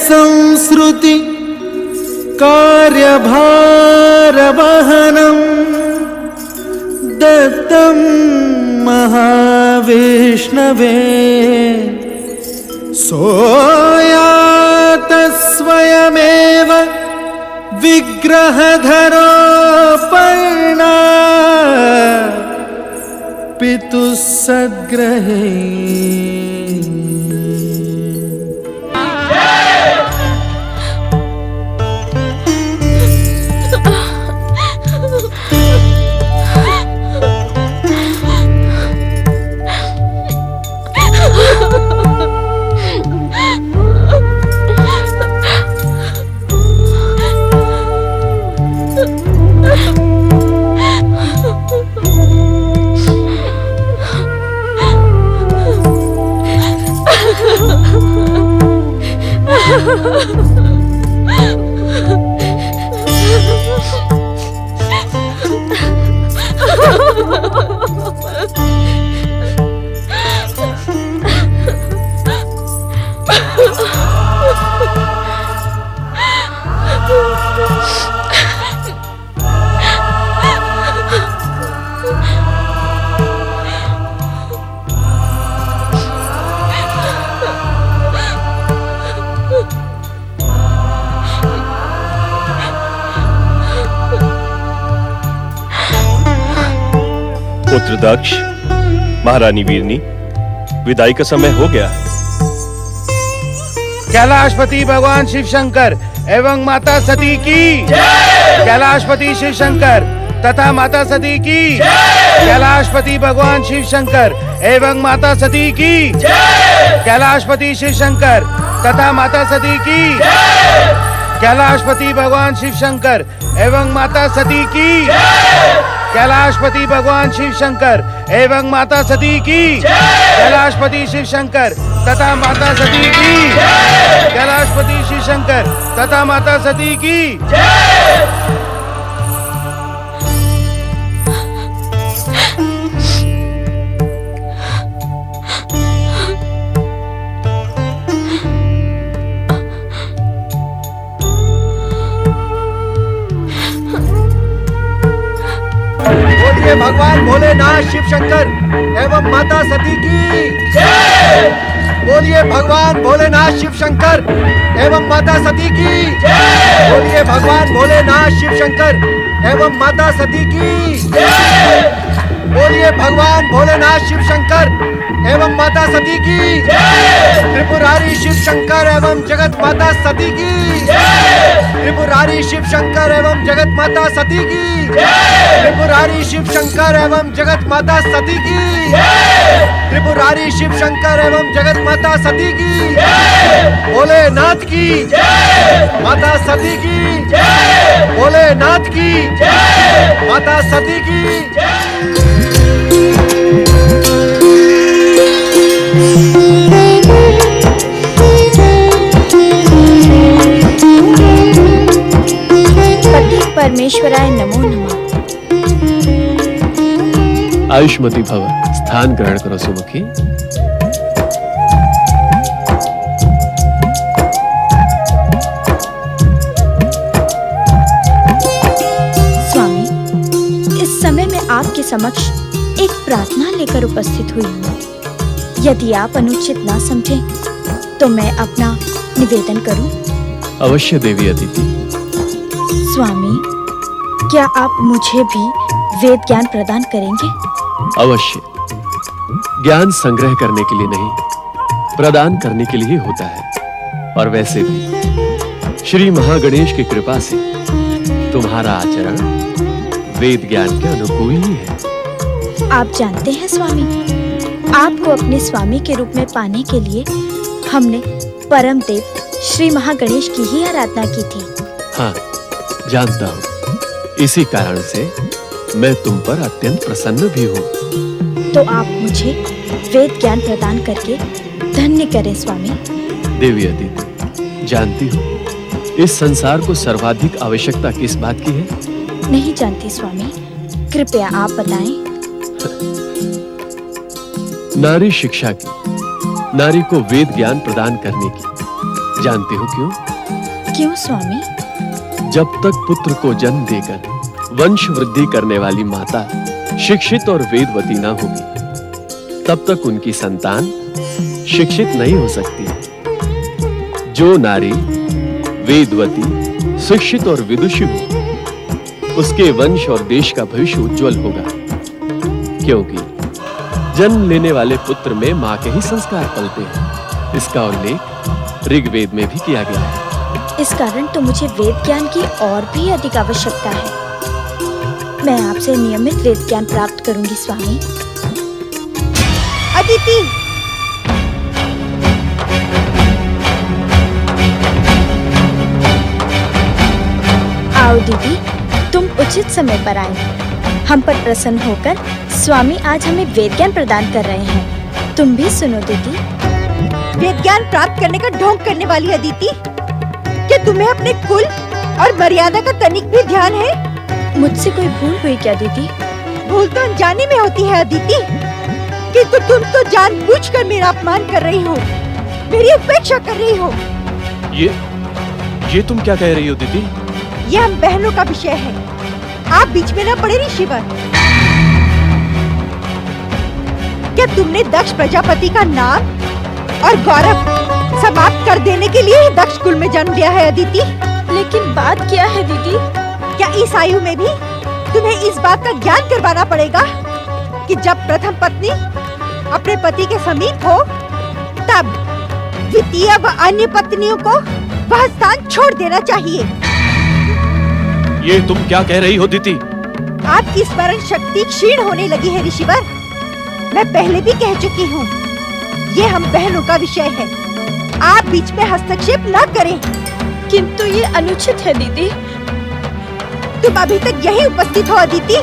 Speaker 3: संसृति कार्यभारवहनं दत्तं महाविष्णवे सोयात स्वयमेव विग्रहधरोपर्णा पितुः सद्ग्रहे
Speaker 1: पुत्र दक्ष, महारानी वीरनी, विदाई का समय हो गया है।
Speaker 3: कैलाशपति भगवान शिव शंकर एवं माता सती की कैलाशपति शिव शंकर तथा माता सती की कैलाशपति भगवान शिव शंकर एवं माता सती की कैलाशपति शिव शंकर तथा माता सती की कैलाशपति भगवान शिव शंकर एवं माता सती की कैलाशपति भगवान शिव शंकर एवं माता सती की कैलाशपति शिव शंकर तथा माता सती की कैलाशपति शिव शंकर तथा माता सती की
Speaker 7: बोलिए भगवान भोलेनाथ शिव शंकर एवं माता सती की जय। बोलिए भगवान भोलेनाथ शिव शंकर एवं माता सती की जय। बोलिए भगवान भोलेनाथ शिव शंकर एवं माता सती की जय। बोलिए भगवान भोलेनाथ शिव शंकर एवं माता सती की जय। त्रिपुरारी शिव शंकर एवं जगत माता सती की जय। त्रिपुरारी शिव शंकर एवं जगत माता सती की जय। त्रिपुरारी शिव शंकर एवं जगत माता सती की जय। त्रिपुरारी शिव शंकर एवं जगत माता सती की जय। भोलेनाथ की जय। माता सती की जय। भोलेनाथ की जय। माता सती की जय।
Speaker 6: पति परमेश्वराय नमो नमः।
Speaker 1: आयुष्मती भव। स्थान ग्रहण करो सुमुखी।
Speaker 6: स्वामी, इस समय मैं आपके समक्ष एक प्रार्थना लेकर उपस्थित हुई हूँ। यदि आप अनुचित ना समझें तो मैं अपना निवेदन करूं।
Speaker 1: अवश्य देवी अदिति।
Speaker 6: स्वामी, क्या आप मुझे भी वेद ज्ञान प्रदान करेंगे?
Speaker 1: अवश्य। ज्ञान संग्रह करने के लिए नहीं, प्रदान करने के लिए ही होता है। और वैसे भी श्री महागणेश की कृपा से तुम्हारा आचरण वेद ज्ञान के अनुकूल ही है।
Speaker 6: आप जानते हैं स्वामी, आपको अपने स्वामी के रूप में पाने के लिए हमने परम देव श्री महागणेश की ही आराधना की थी।
Speaker 1: हाँ, जानता हूँ। इसी कारण से मैं तुम पर अत्यंत प्रसन्न भी हूँ।
Speaker 6: तो आप मुझे वेद ज्ञान प्रदान करके धन्य करें स्वामी।
Speaker 1: देवी अदिति, जानती हो इस संसार को सर्वाधिक आवश्यकता किस बात की है?
Speaker 6: नहीं जानती स्वामी, कृपया आप बताएं।
Speaker 1: नारी शिक्षा की, नारी को वेद ज्ञान प्रदान करने की। जानते हो क्यों?
Speaker 6: क्यों स्वामी?
Speaker 1: जब तक पुत्र को जन्म देकर वंश वृद्धि करने वाली माता शिक्षित और वेदवती ना होगी, तब तक उनकी संतान शिक्षित नहीं हो सकती। जो नारी वेदवती, शिक्षित और विदुषी हो, उसके वंश और देश का भविष्य उज्जवल होगा। क्योंकि जन्म लेने वाले पुत्र में मां के ही संस्कार पलते हैं। इसका उल्लेख ऋग्वेद में भी किया गया है।
Speaker 6: इस कारण तो मुझे वेद ज्ञान की और भी अधिक आवश्यकता है। मैं आपसे नियमित वेद ज्ञान प्राप्त करूंगी स्वामी।
Speaker 2: अदिति,
Speaker 6: आओ दीदी, तुम उचित समय पर आई। हम पर प्रसन्न होकर स्वामी आज हमें वेद ज्ञान प्रदान कर रहे हैं। तुम भी सुनो दीदी।
Speaker 2: वेद ज्ञान प्राप्त करने का ढोंग करने वाली अदिति, क्या तुम्हें अपने कुल और मर्यादा का तनिक भी ध्यान है?
Speaker 6: मुझसे कोई भूल हुई क्या दीदी?
Speaker 2: भूल तो अनजाने में होती है अदिति, किंतु तुम तो जानबूझकर मेरा अपमान कर रही हो, मेरी उपेक्षा कर रही हो।
Speaker 1: ये तुम क्या कह रही हो दीदी?
Speaker 2: ये हम बहनों का विषय है, आप बीच में न पड़े ऋषिवर। क्या तुमने दक्ष प्रजापति का नाम और गौरव समाप्त कर देने के लिए ही दक्ष कुल में जन्म लिया है अदिति?
Speaker 6: लेकिन बात क्या है दीदी?
Speaker 2: क्या इस आयु में भी तुम्हें इस बात का ज्ञान करवाना पड़ेगा कि जब प्रथम पत्नी अपने पति के समीप हो, तब द्वितीय व अन्य पत्नियों को वह स्थान छोड़ देना चाहिए।
Speaker 1: ये तुम क्या कह रही हो दीदी?
Speaker 2: आपकी स्मरण शक्ति क्षीण होने लगी है ऋषिवर। मैं पहले भी कह चुकी हूँ, ये हम बहनों का विषय है, आप बीच में हस्तक्षेप न करें।
Speaker 6: किंतु ये अनुचित है दीदी।
Speaker 2: तुम अभी तक यहीं उपस्थित हो अदिति?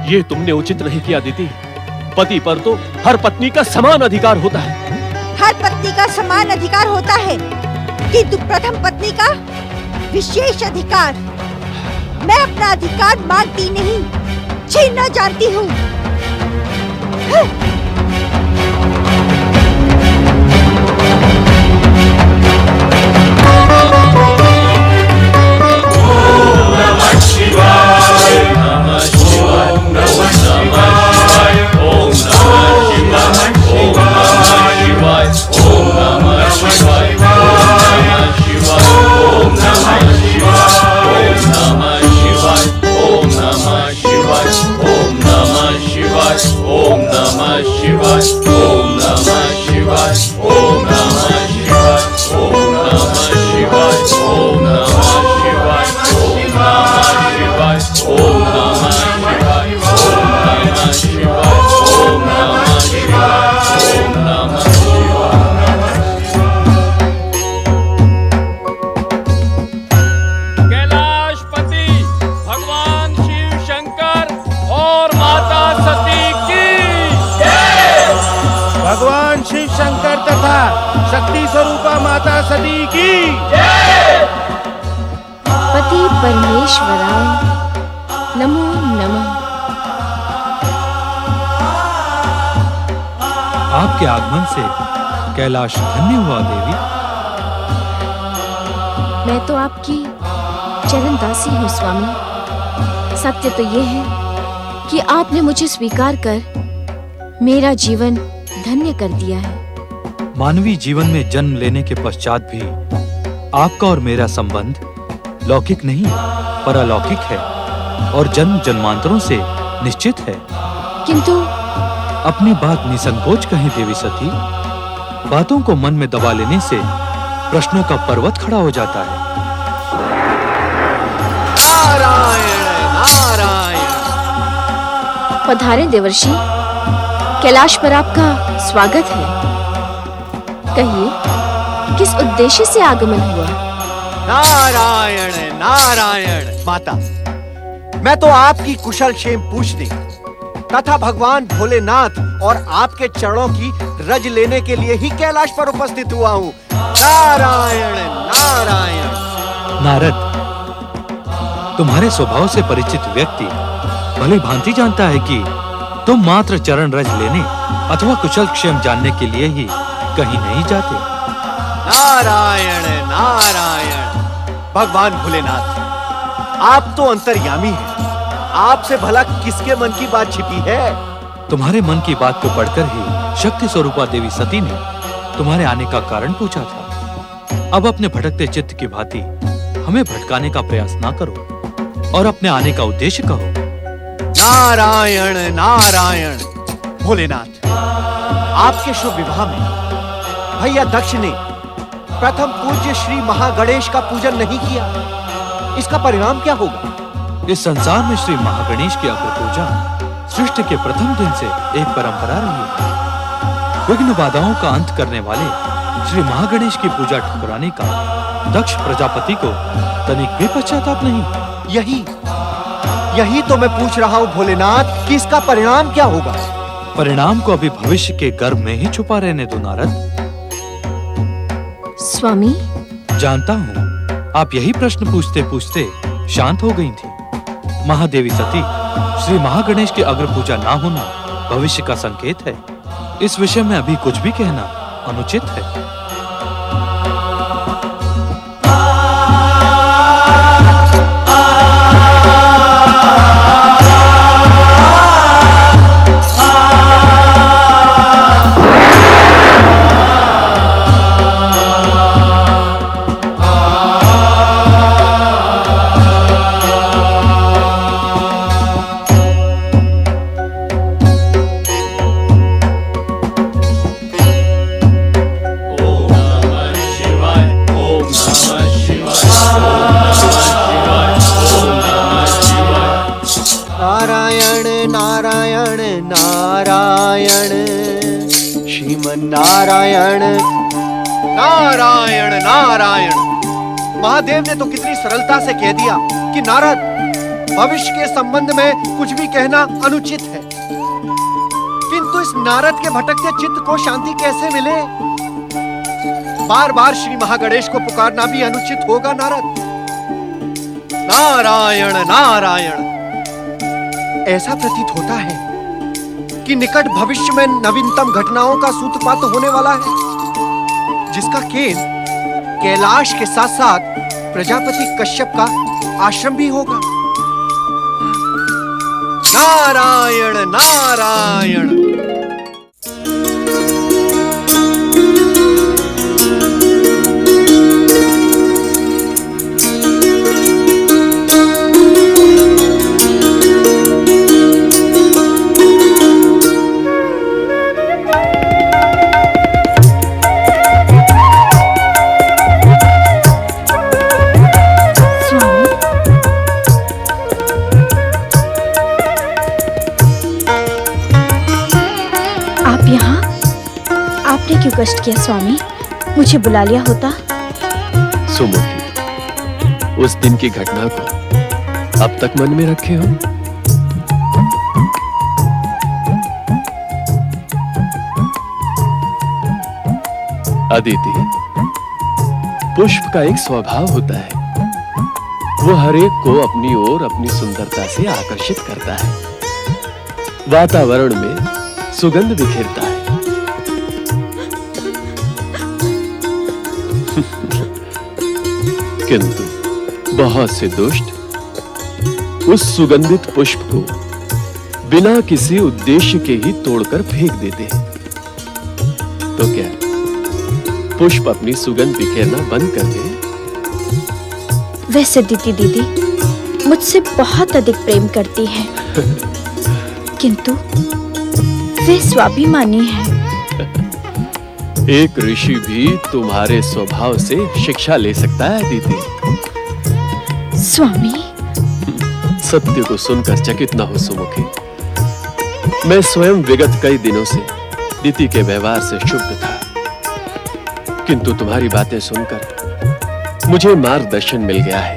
Speaker 1: ये तुमने उचित नहीं किया दीदी। पति पर तो हर पत्नी का समान अधिकार होता है।
Speaker 2: हर पत्नी का समान अधिकार होता है, किंतु प्रथम पत्नी का विशेष अधिकार। मैं अपना अधिकार मांगती नहीं, छीनना जानती हूँ।
Speaker 9: कैलाशपति भगवान शिव शंकर और माता सती की जय।
Speaker 3: भगवान शिव शंकर तथा शक्ति स्वरूपा माता सती की
Speaker 9: जय।
Speaker 6: पति परमेश्वराय नमो नमः।
Speaker 8: आपके आगमन से कैलाश धन्य हुआ देवी।
Speaker 6: मैं तो आपकी चरण दासी हूँ स्वामी। सत्य तो ये है कि आपने मुझे स्वीकार कर मेरा जीवन धन्य कर दिया है।
Speaker 8: मानवीय जीवन में जन्म लेने के पश्चात भी आपका और मेरा संबंध लौकिक नहीं पर अलौकिक है और जन्म जन्मांतरों से निश्चित है।
Speaker 6: किंतु
Speaker 8: अपनी बात निसंकोच कहें देवी सती। बातों को मन में दबा लेने से प्रश्नों का पर्वत खड़ा हो जाता है।
Speaker 7: नारायण नारायण।
Speaker 6: पधारें देवर्षि, कैलाश पर आपका स्वागत है। कहिए किस उद्देश्य से आगमन हुआ?
Speaker 7: नारायण नारायण। माता, मैं तो आपकी कुशल क्षेम पूछने तथा भगवान भोलेनाथ और आपके चरणों की रज लेने के लिए ही कैलाश पर उपस्थित हुआ हूँ। नारायण नारायण।
Speaker 8: नारद, तुम्हारे स्वभाव से परिचित व्यक्ति भली भांति जानता है कि तुम मात्र चरण रज लेने अथवा कुशल क्षेम जानने के लिए ही कहीं नहीं जाते।
Speaker 7: नारायण नारायण। भगवान भोलेनाथ, आप तो अंतर्यामी हैं। आपसे भला किसके मन की बात छिपी है?
Speaker 8: तुम्हारे मन की बात को पढ़कर ही शक्ति स्वरूपा देवी सती ने तुम्हारे आने का कारण पूछा था। अब अपने भटकते चित्त की भांति हमें भटकाने का प्रयास ना करो और अपने आने का उद्देश्य कहो।
Speaker 7: नारायण नारायण। भोलेनाथ, आपके शुभ विवाह में भैया दक्ष ने प्रथम पूज्य श्री महागणेश का पूजन नहीं किया। इसका परिणाम क्या होगा?
Speaker 8: इस संसार में श्री महागणेश की अग्र पूजा सृष्टि के प्रथम दिन से एक परंपरा रही है। विघ्न बाधाओं का अंत करने वाले श्री महागणेश की पूजा ठुकराने का दक्ष प्रजापति को तनिक भी पश्चाताप नहीं।
Speaker 7: यही तो मैं पूछ रहा हूँ भोलेनाथ कि इसका परिणाम क्या होगा?
Speaker 8: परिणाम को अभी भविष्य के गर्भ में ही छुपा रहने दो नारद।
Speaker 6: स्वामी,
Speaker 8: जानता हूँ आप यही प्रश्न पूछते पूछते शांत हो गई थी। महादेवी सती, श्री महागणेश की अग्र पूजा ना होना भविष्य का संकेत है। इस विषय में अभी कुछ भी कहना अनुचित है।
Speaker 7: नारायण नारायण श्रीमन्नारायण नारायण नारायण। महादेव ने तो कितनी सरलता से कह दिया कि नारद, भविष्य के संबंध में कुछ भी कहना अनुचित है, किंतु इस नारद के भटकते चित्त को शांति कैसे मिले? बार बार श्री महागणेश को पुकारना भी अनुचित होगा नारद। नारायण नारायण। ऐसा प्रतीत होता है कि निकट भविष्य में नवीनतम घटनाओं का सूत्रपात होने वाला है, जिसका केंद्र कैलाश के साथ साथ प्रजापति कश्यप का आश्रम भी होगा। नारायण नारायण।
Speaker 6: क्यों कष्ट किया स्वामी? मुझे बुला लिया होता।
Speaker 1: सुमुखी, उस दिन की घटना को अब तक मन में रखे हो? अदिति, पुष्प का एक स्वभाव होता है, वो हर एक को अपनी ओर अपनी सुंदरता से आकर्षित करता है, वातावरण में सुगंध बिखेरता है। किंतु बहुत से दुष्ट उस सुगंधित पुष्प को बिना किसी उद्देश्य के ही तोड़कर फेंक देते हैं। तो क्या पुष्प अपनी सुगंध बिखेरना बंद कर दे?
Speaker 6: वैसे दीदी मुझसे बहुत अधिक प्रेम करती है, किंतु वे स्वाभिमानी है।
Speaker 1: एक ऋषि भी तुम्हारे स्वभाव से शिक्षा ले सकता है दीदी।
Speaker 6: स्वामी,
Speaker 1: सत्य को सुनकर चकित न हो सुमुखी। मैं स्वयं विगत कई दिनों से दीदी के व्यवहार से क्षुब्ध था, किंतु तुम्हारी बातें सुनकर मुझे मार्गदर्शन मिल गया है।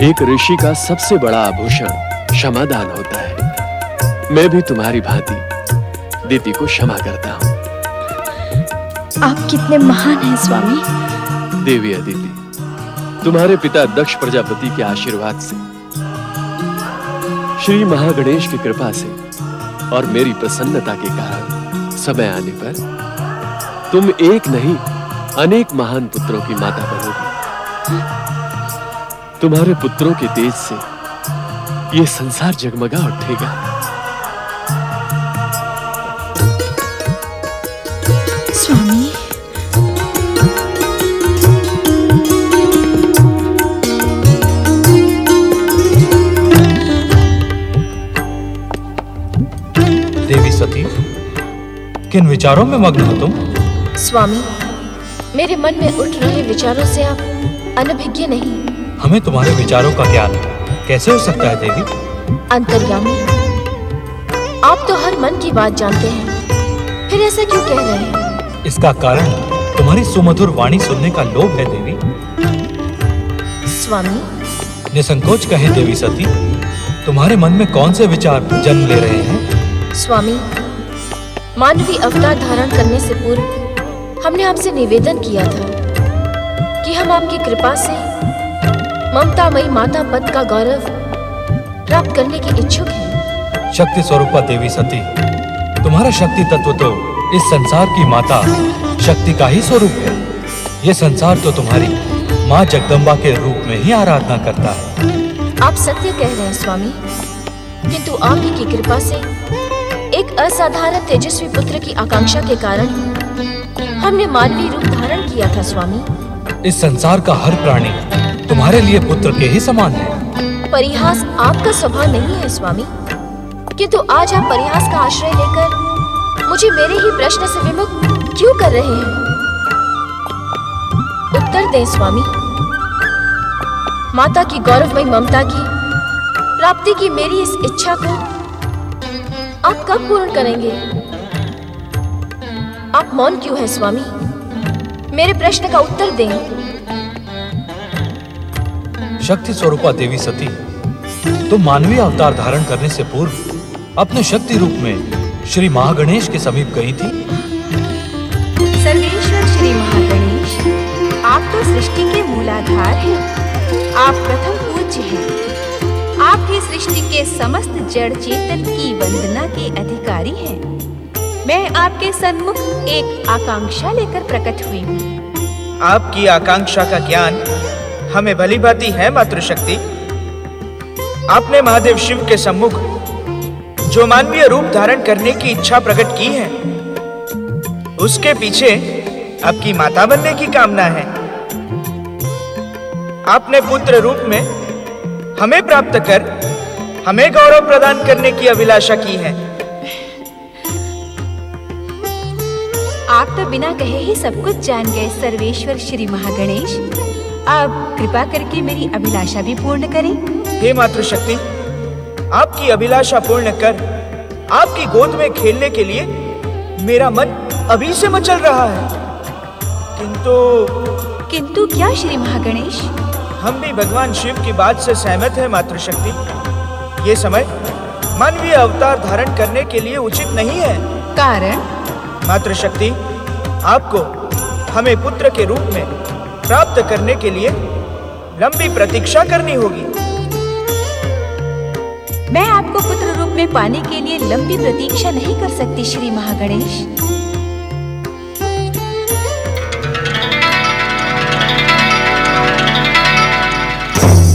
Speaker 1: एक ऋषि का सबसे बड़ा आभूषण क्षमादान होता है। मैं भी तुम्हारी भांति दीदी को क्षमा करता हूँ।
Speaker 6: आप कितने महान हैं स्वामी।
Speaker 1: देवी अदिति, तुम्हारे पिता दक्ष प्रजापति के आशीर्वाद से, श्री महागणेश की कृपा से और मेरी प्रसन्नता के कारण समय आने पर तुम एक नहीं अनेक महान पुत्रों की माता बनोगी। तुम्हारे पुत्रों के तेज से ये संसार जगमगा उठेगा।
Speaker 6: स्वामी,
Speaker 8: देवी सती, किन विचारों में मग्न हो तुम?
Speaker 6: स्वामी, मेरे मन में उठ रहे विचारों से आप अनभिज्ञ नहीं।
Speaker 8: हमें तुम्हारे विचारों का ज्ञान कैसे हो सकता है देवी?
Speaker 6: अंतर्यामी, आप तो हर मन की बात जानते हैं, फिर ऐसा क्यों कह रहे हैं?
Speaker 8: इसका कारण तुम्हारी सुमधुर वाणी सुनने का लोभ है देवी।
Speaker 6: स्वामी,
Speaker 8: निसंकोच कहें देवी सती, तुम्हारे मन में कौन से विचार जन्म ले रहे हैं?
Speaker 6: स्वामी, मानवी अवतार धारण करने से पूर्व हमने आपसे निवेदन किया था कि हम आपकी कृपा से ममतामयी माता पद का गौरव प्राप्त करने के इच्छुक हैं।
Speaker 8: शक्ति स्वरूपा देवी सती, तुम्हारा शक्ति तत्व तो इस संसार की माता शक्ति का ही स्वरूप है। ये संसार तो तुम्हारी माँ जगदम्बा के रूप में ही आराधना करता है।
Speaker 6: आप सत्य कह रहे हैं स्वामी, किंतु आप ही की कृपा से एक असाधारण तेजस्वी पुत्र की आकांक्षा के कारण हमने मानवीय रूप धारण किया था स्वामी।
Speaker 8: इस संसार का हर प्राणी तुम्हारे लिए पुत्र के ही समान है।
Speaker 6: परिहास आपका स्वभाव नहीं है स्वामी, किंतु आज आप परिहास का आश्रय लेकर मुझे मेरे ही प्रश्न से विमुख क्यों कर रहे हैं? उत्तर दें स्वामी। माता की गौरवमयी ममता की प्राप्ति की मेरी इस इच्छा को आप कब पूर्ण करेंगे? आप मौन क्यों हैं स्वामी? मेरे प्रश्न का उत्तर दें।
Speaker 8: शक्ति स्वरूपा देवी सती, तुम मानवीय अवतार धारण करने से पूर्व अपने शक्ति रूप में श्री महागणेश के समीप गई थी।
Speaker 4: सर्वेश्वर श्री महागणेश, आप तो सृष्टि के मूलाधार हैं। आप प्रथम पूज्य हैं। आप ही सृष्टि के समस्त जड़ चेतन की वंदना के अधिकारी हैं। मैं आपके सन्मुख एक आकांक्षा लेकर प्रकट हुई हूँ।
Speaker 3: आपकी आकांक्षा का ज्ञान हमें भली भांति है मातृशक्ति। आपने महादेव शिव के सम्मुख जो मानवीय रूप धारण करने की इच्छा प्रकट की है, उसके पीछे आपकी माता बनने की कामना है। आपने पुत्र रूप में हमें प्राप्त कर हमें गौरव प्रदान करने की अभिलाषा की है।
Speaker 4: आप तो बिना कहे ही सब कुछ जान गए सर्वेश्वर श्री महागणेश। अब कृपा करके मेरी अभिलाषा भी पूर्ण करें।
Speaker 3: हे मातृशक्ति, आपकी अभिलाषा पूर्ण कर आपकी गोद में खेलने के लिए मेरा मन अभी से मचल रहा है।
Speaker 4: किंतु क्या श्री महागणेश?
Speaker 3: हम भी भगवान शिव की बात से सहमत हैं मातृशक्ति। ये समय मानवीय अवतार धारण करने के लिए उचित नहीं है।
Speaker 4: कारण?
Speaker 3: मातृशक्ति, आपको हमें पुत्र के रूप में प्राप्त करने के लिए लंबी प्रतीक्षा करनी होगी।
Speaker 4: मैं आपको पुत्र रूप में पाने के लिए लंबी प्रतीक्षा नहीं कर सकती श्री महागणेश।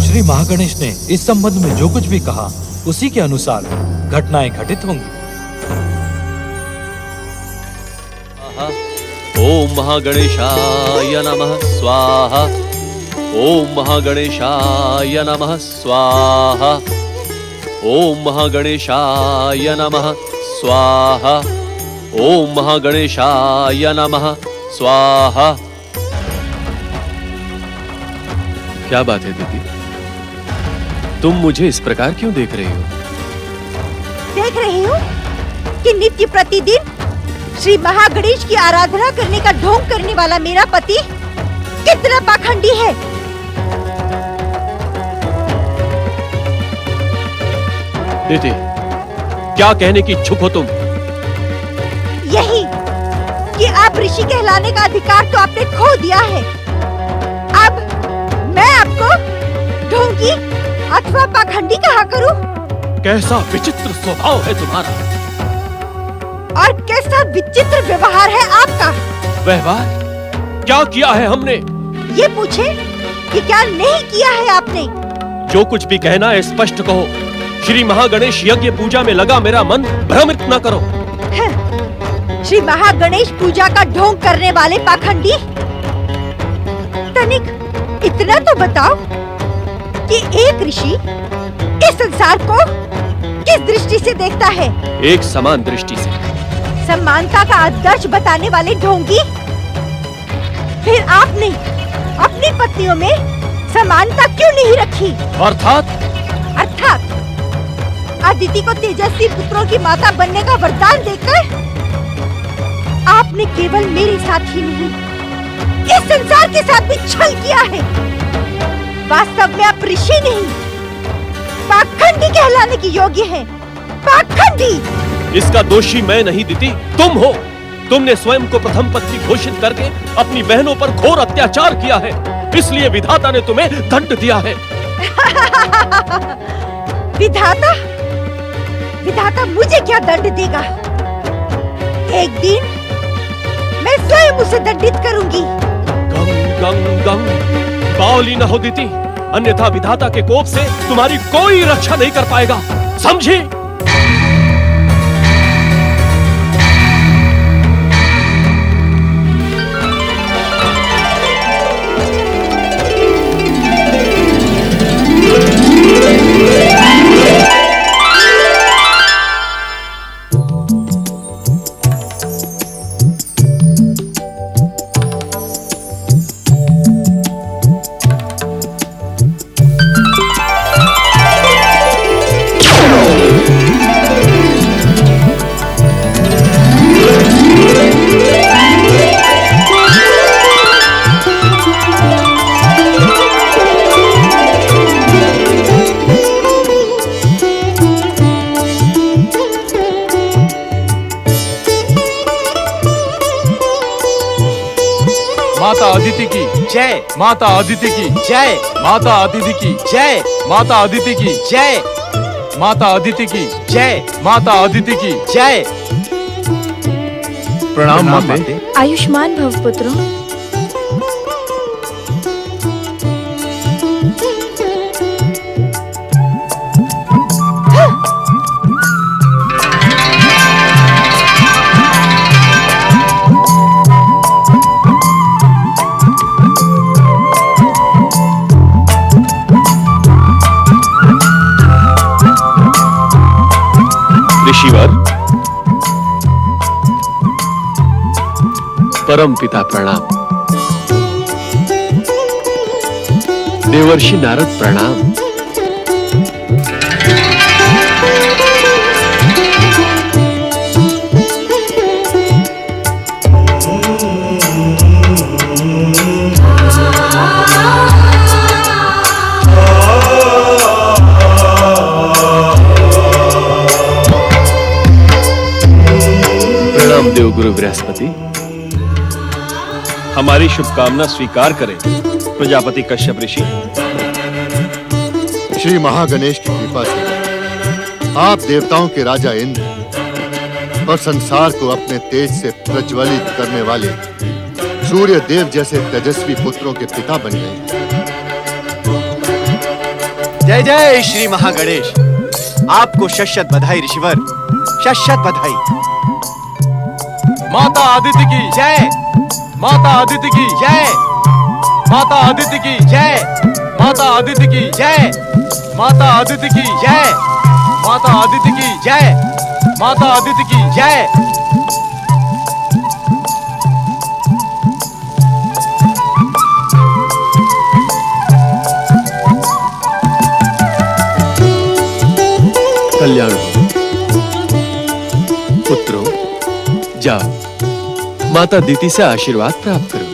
Speaker 8: श्री महागणेश ने इस संबंध में जो कुछ भी कहा उसी के अनुसार घटनाएं घटित होंगी।
Speaker 1: ओम महागणेशाय नमः स्वाहा। ओम महागणेशाय नमः स्वाहा। ओम महागणेशाय नमः स्वाहा। ओम महागणेशाय नमः स्वाहा। क्या बात है दीदी, तुम मुझे इस प्रकार क्यों देख रही हो?
Speaker 2: देख रही हूँ कि नित्य प्रतिदिन श्री महागणेश की आराधना करने का ढोंग करने वाला मेरा पति कितना पाखंडी है।
Speaker 1: दीदी, क्या कहने की इच्छुक हो तुम?
Speaker 2: यही कि आप ऋषि कहलाने का अधिकार तो आपने खो दिया है। अब मैं आपको ढोंगी अथवा पाखंडी कहा करूं?
Speaker 1: कैसा विचित्र स्वभाव है तुम्हारा।
Speaker 2: और कैसा विचित्र व्यवहार है आपका।
Speaker 1: व्यवहार? क्या किया है हमने?
Speaker 2: ये पूछे कि क्या नहीं किया है आपने।
Speaker 1: जो कुछ भी कहना है स्पष्ट कहो। श्री महागणेश यज्ञ पूजा में लगा मेरा मन भ्रमित न करो।
Speaker 2: श्री महागणेश पूजा का ढोंग करने वाले पाखंडी, तनिक इतना तो बताओ कि एक ऋषि इस संसार को किस दृष्टि से देखता है?
Speaker 1: एक समान दृष्टि से।
Speaker 2: समानता का आदर्श बताने वाले ढोंगी, फिर आपने अपनी पत्नियों में समानता क्यों नहीं रखी?
Speaker 1: अर्थात
Speaker 2: अदिति को तेजस्वी पुत्रों की माता बनने का वरदान देकर आपने केवल मेरे साथ ही नहीं, इस संसार के साथ भी छल किया है। वास्तव में आप ऋषि नहीं, पाखंडी कहलाने की योग्य हैं। पाखंडी!
Speaker 1: इसका दोषी मैं नहीं दीदी, तुम हो। तुमने स्वयं को प्रथम पत्नी घोषित करके अपनी बहनों पर घोर अत्याचार किया है, इसलिए विधाता ने तुम्हें दंड दिया है।
Speaker 2: विधाता मुझे क्या दंड देगा? एक दिन मैं स्वयं उसे दंडित करूंगी।
Speaker 1: गंग बावली न हो दीदी, अन्यथा विधाता के कोप से तुम्हारी कोई रक्षा नहीं कर पाएगा, समझी?
Speaker 8: माता अदिति की
Speaker 7: जय,
Speaker 8: माता अदिति की
Speaker 7: जय,
Speaker 8: माता अदिति की
Speaker 7: जय,
Speaker 8: माता अदिति की
Speaker 7: जय,
Speaker 8: माता अदिति की
Speaker 7: जय,
Speaker 8: माता अदिति की
Speaker 7: जय।
Speaker 8: प्रणाम माते।
Speaker 6: आयुष्मान भव पुत्रों।
Speaker 1: ऋषिवर, परम पिता प्रणाम। देवर्षि नारद प्रणाम। प्रणाम देवगुरु बृहस्पति। हमारी शुभकामना स्वीकार करें प्रजापति कश्यप ऋषि।
Speaker 12: श्री महागणेश की कृपा से आप देवताओं के राजा इंद्र और संसार को अपने तेज से प्रज्वलित करने वाले सूर्य देव जैसे तेजस्वी पुत्रों के पिता बन गए।
Speaker 7: जय जय श्री महागणेश। आपको शत बधाई ऋषिवर, शत बधाई।
Speaker 8: माता अदिति की
Speaker 7: जय,
Speaker 8: माता अदिति की
Speaker 7: जय,
Speaker 8: माता अदिति की
Speaker 7: जय,
Speaker 8: माता अदिति की
Speaker 7: जय,
Speaker 8: माता अदिति की
Speaker 7: जय,
Speaker 8: माता अदिति की
Speaker 7: जय,
Speaker 8: माता अदिति की
Speaker 7: जय।
Speaker 1: कल्याण हो। पुत्रों, जाओ माता दीति से आशीर्वाद प्राप्त करो।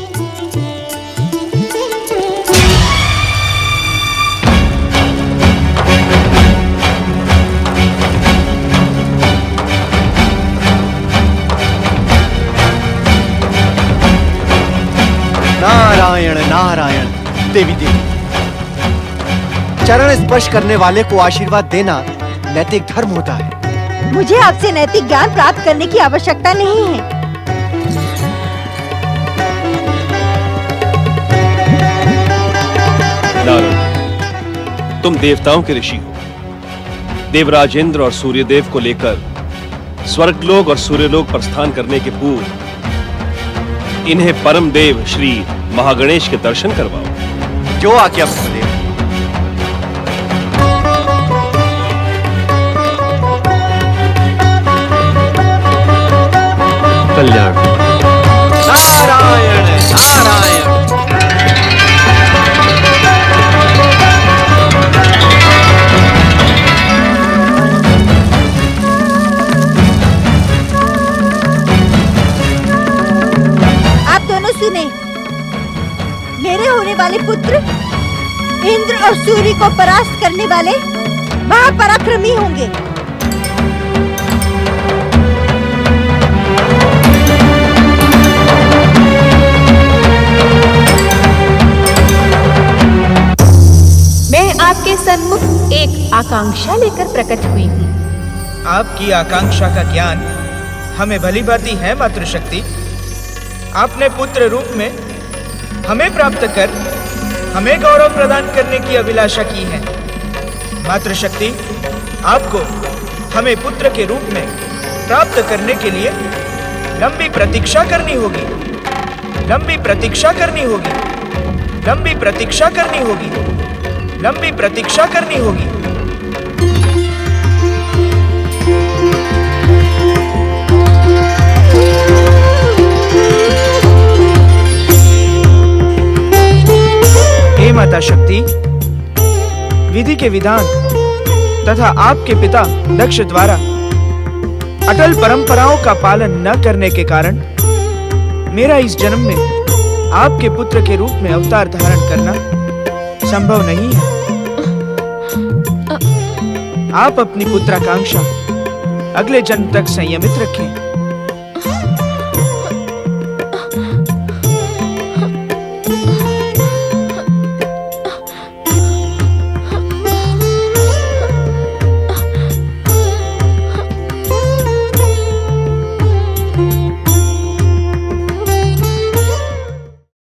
Speaker 7: नारायण नारायण। देवी देवी, चरण स्पर्श करने वाले को आशीर्वाद देना नैतिक धर्म होता है।
Speaker 2: मुझे आपसे नैतिक ज्ञान प्राप्त करने की आवश्यकता नहीं है।
Speaker 1: नारद, तुम देवताओं के ऋषि हो। देवराज इंद्र और सूर्यदेव को लेकर स्वर्गलोक और सूर्यलोक प्रस्थान करने के पूर्व इन्हें परम देव श्री महागणेश के दर्शन करवाओ।
Speaker 7: जो आज्ञा प्रभुदेव।
Speaker 1: कल्याण।
Speaker 7: नारायण नारायण।
Speaker 2: आप दोनों सुने, मेरे होने वाले पुत्र इंद्र और सूर्य को परास्त करने वाले महापराक्रमी होंगे।
Speaker 6: मैं आपके सन्मुख एक आकांक्षा लेकर प्रकट हुई हूँ।
Speaker 3: आपकी आकांक्षा का ज्ञान हमें भली भांति है मातृशक्ति। आपने पुत्र रूप में हमें प्राप्त कर हमें गौरव प्रदान करने की अभिलाषा की है। मातृशक्ति, आपको हमें पुत्र के रूप में प्राप्त करने के लिए लंबी प्रतीक्षा करनी होगी, लंबी प्रतीक्षा करनी होगी, लंबी प्रतीक्षा करनी होगी, लंबी प्रतीक्षा करनी होगी। हे माता शक्ति, विधि के विधान तथा आपके पिता दक्ष द्वारा अटल परंपराओं का पालन न करने के कारण मेरा इस जन्म में आपके पुत्र के रूप में अवतार धारण करना संभव नहीं है। आप अपनी पुत्राकांक्षा अगले जन्म तक संयमित रखें।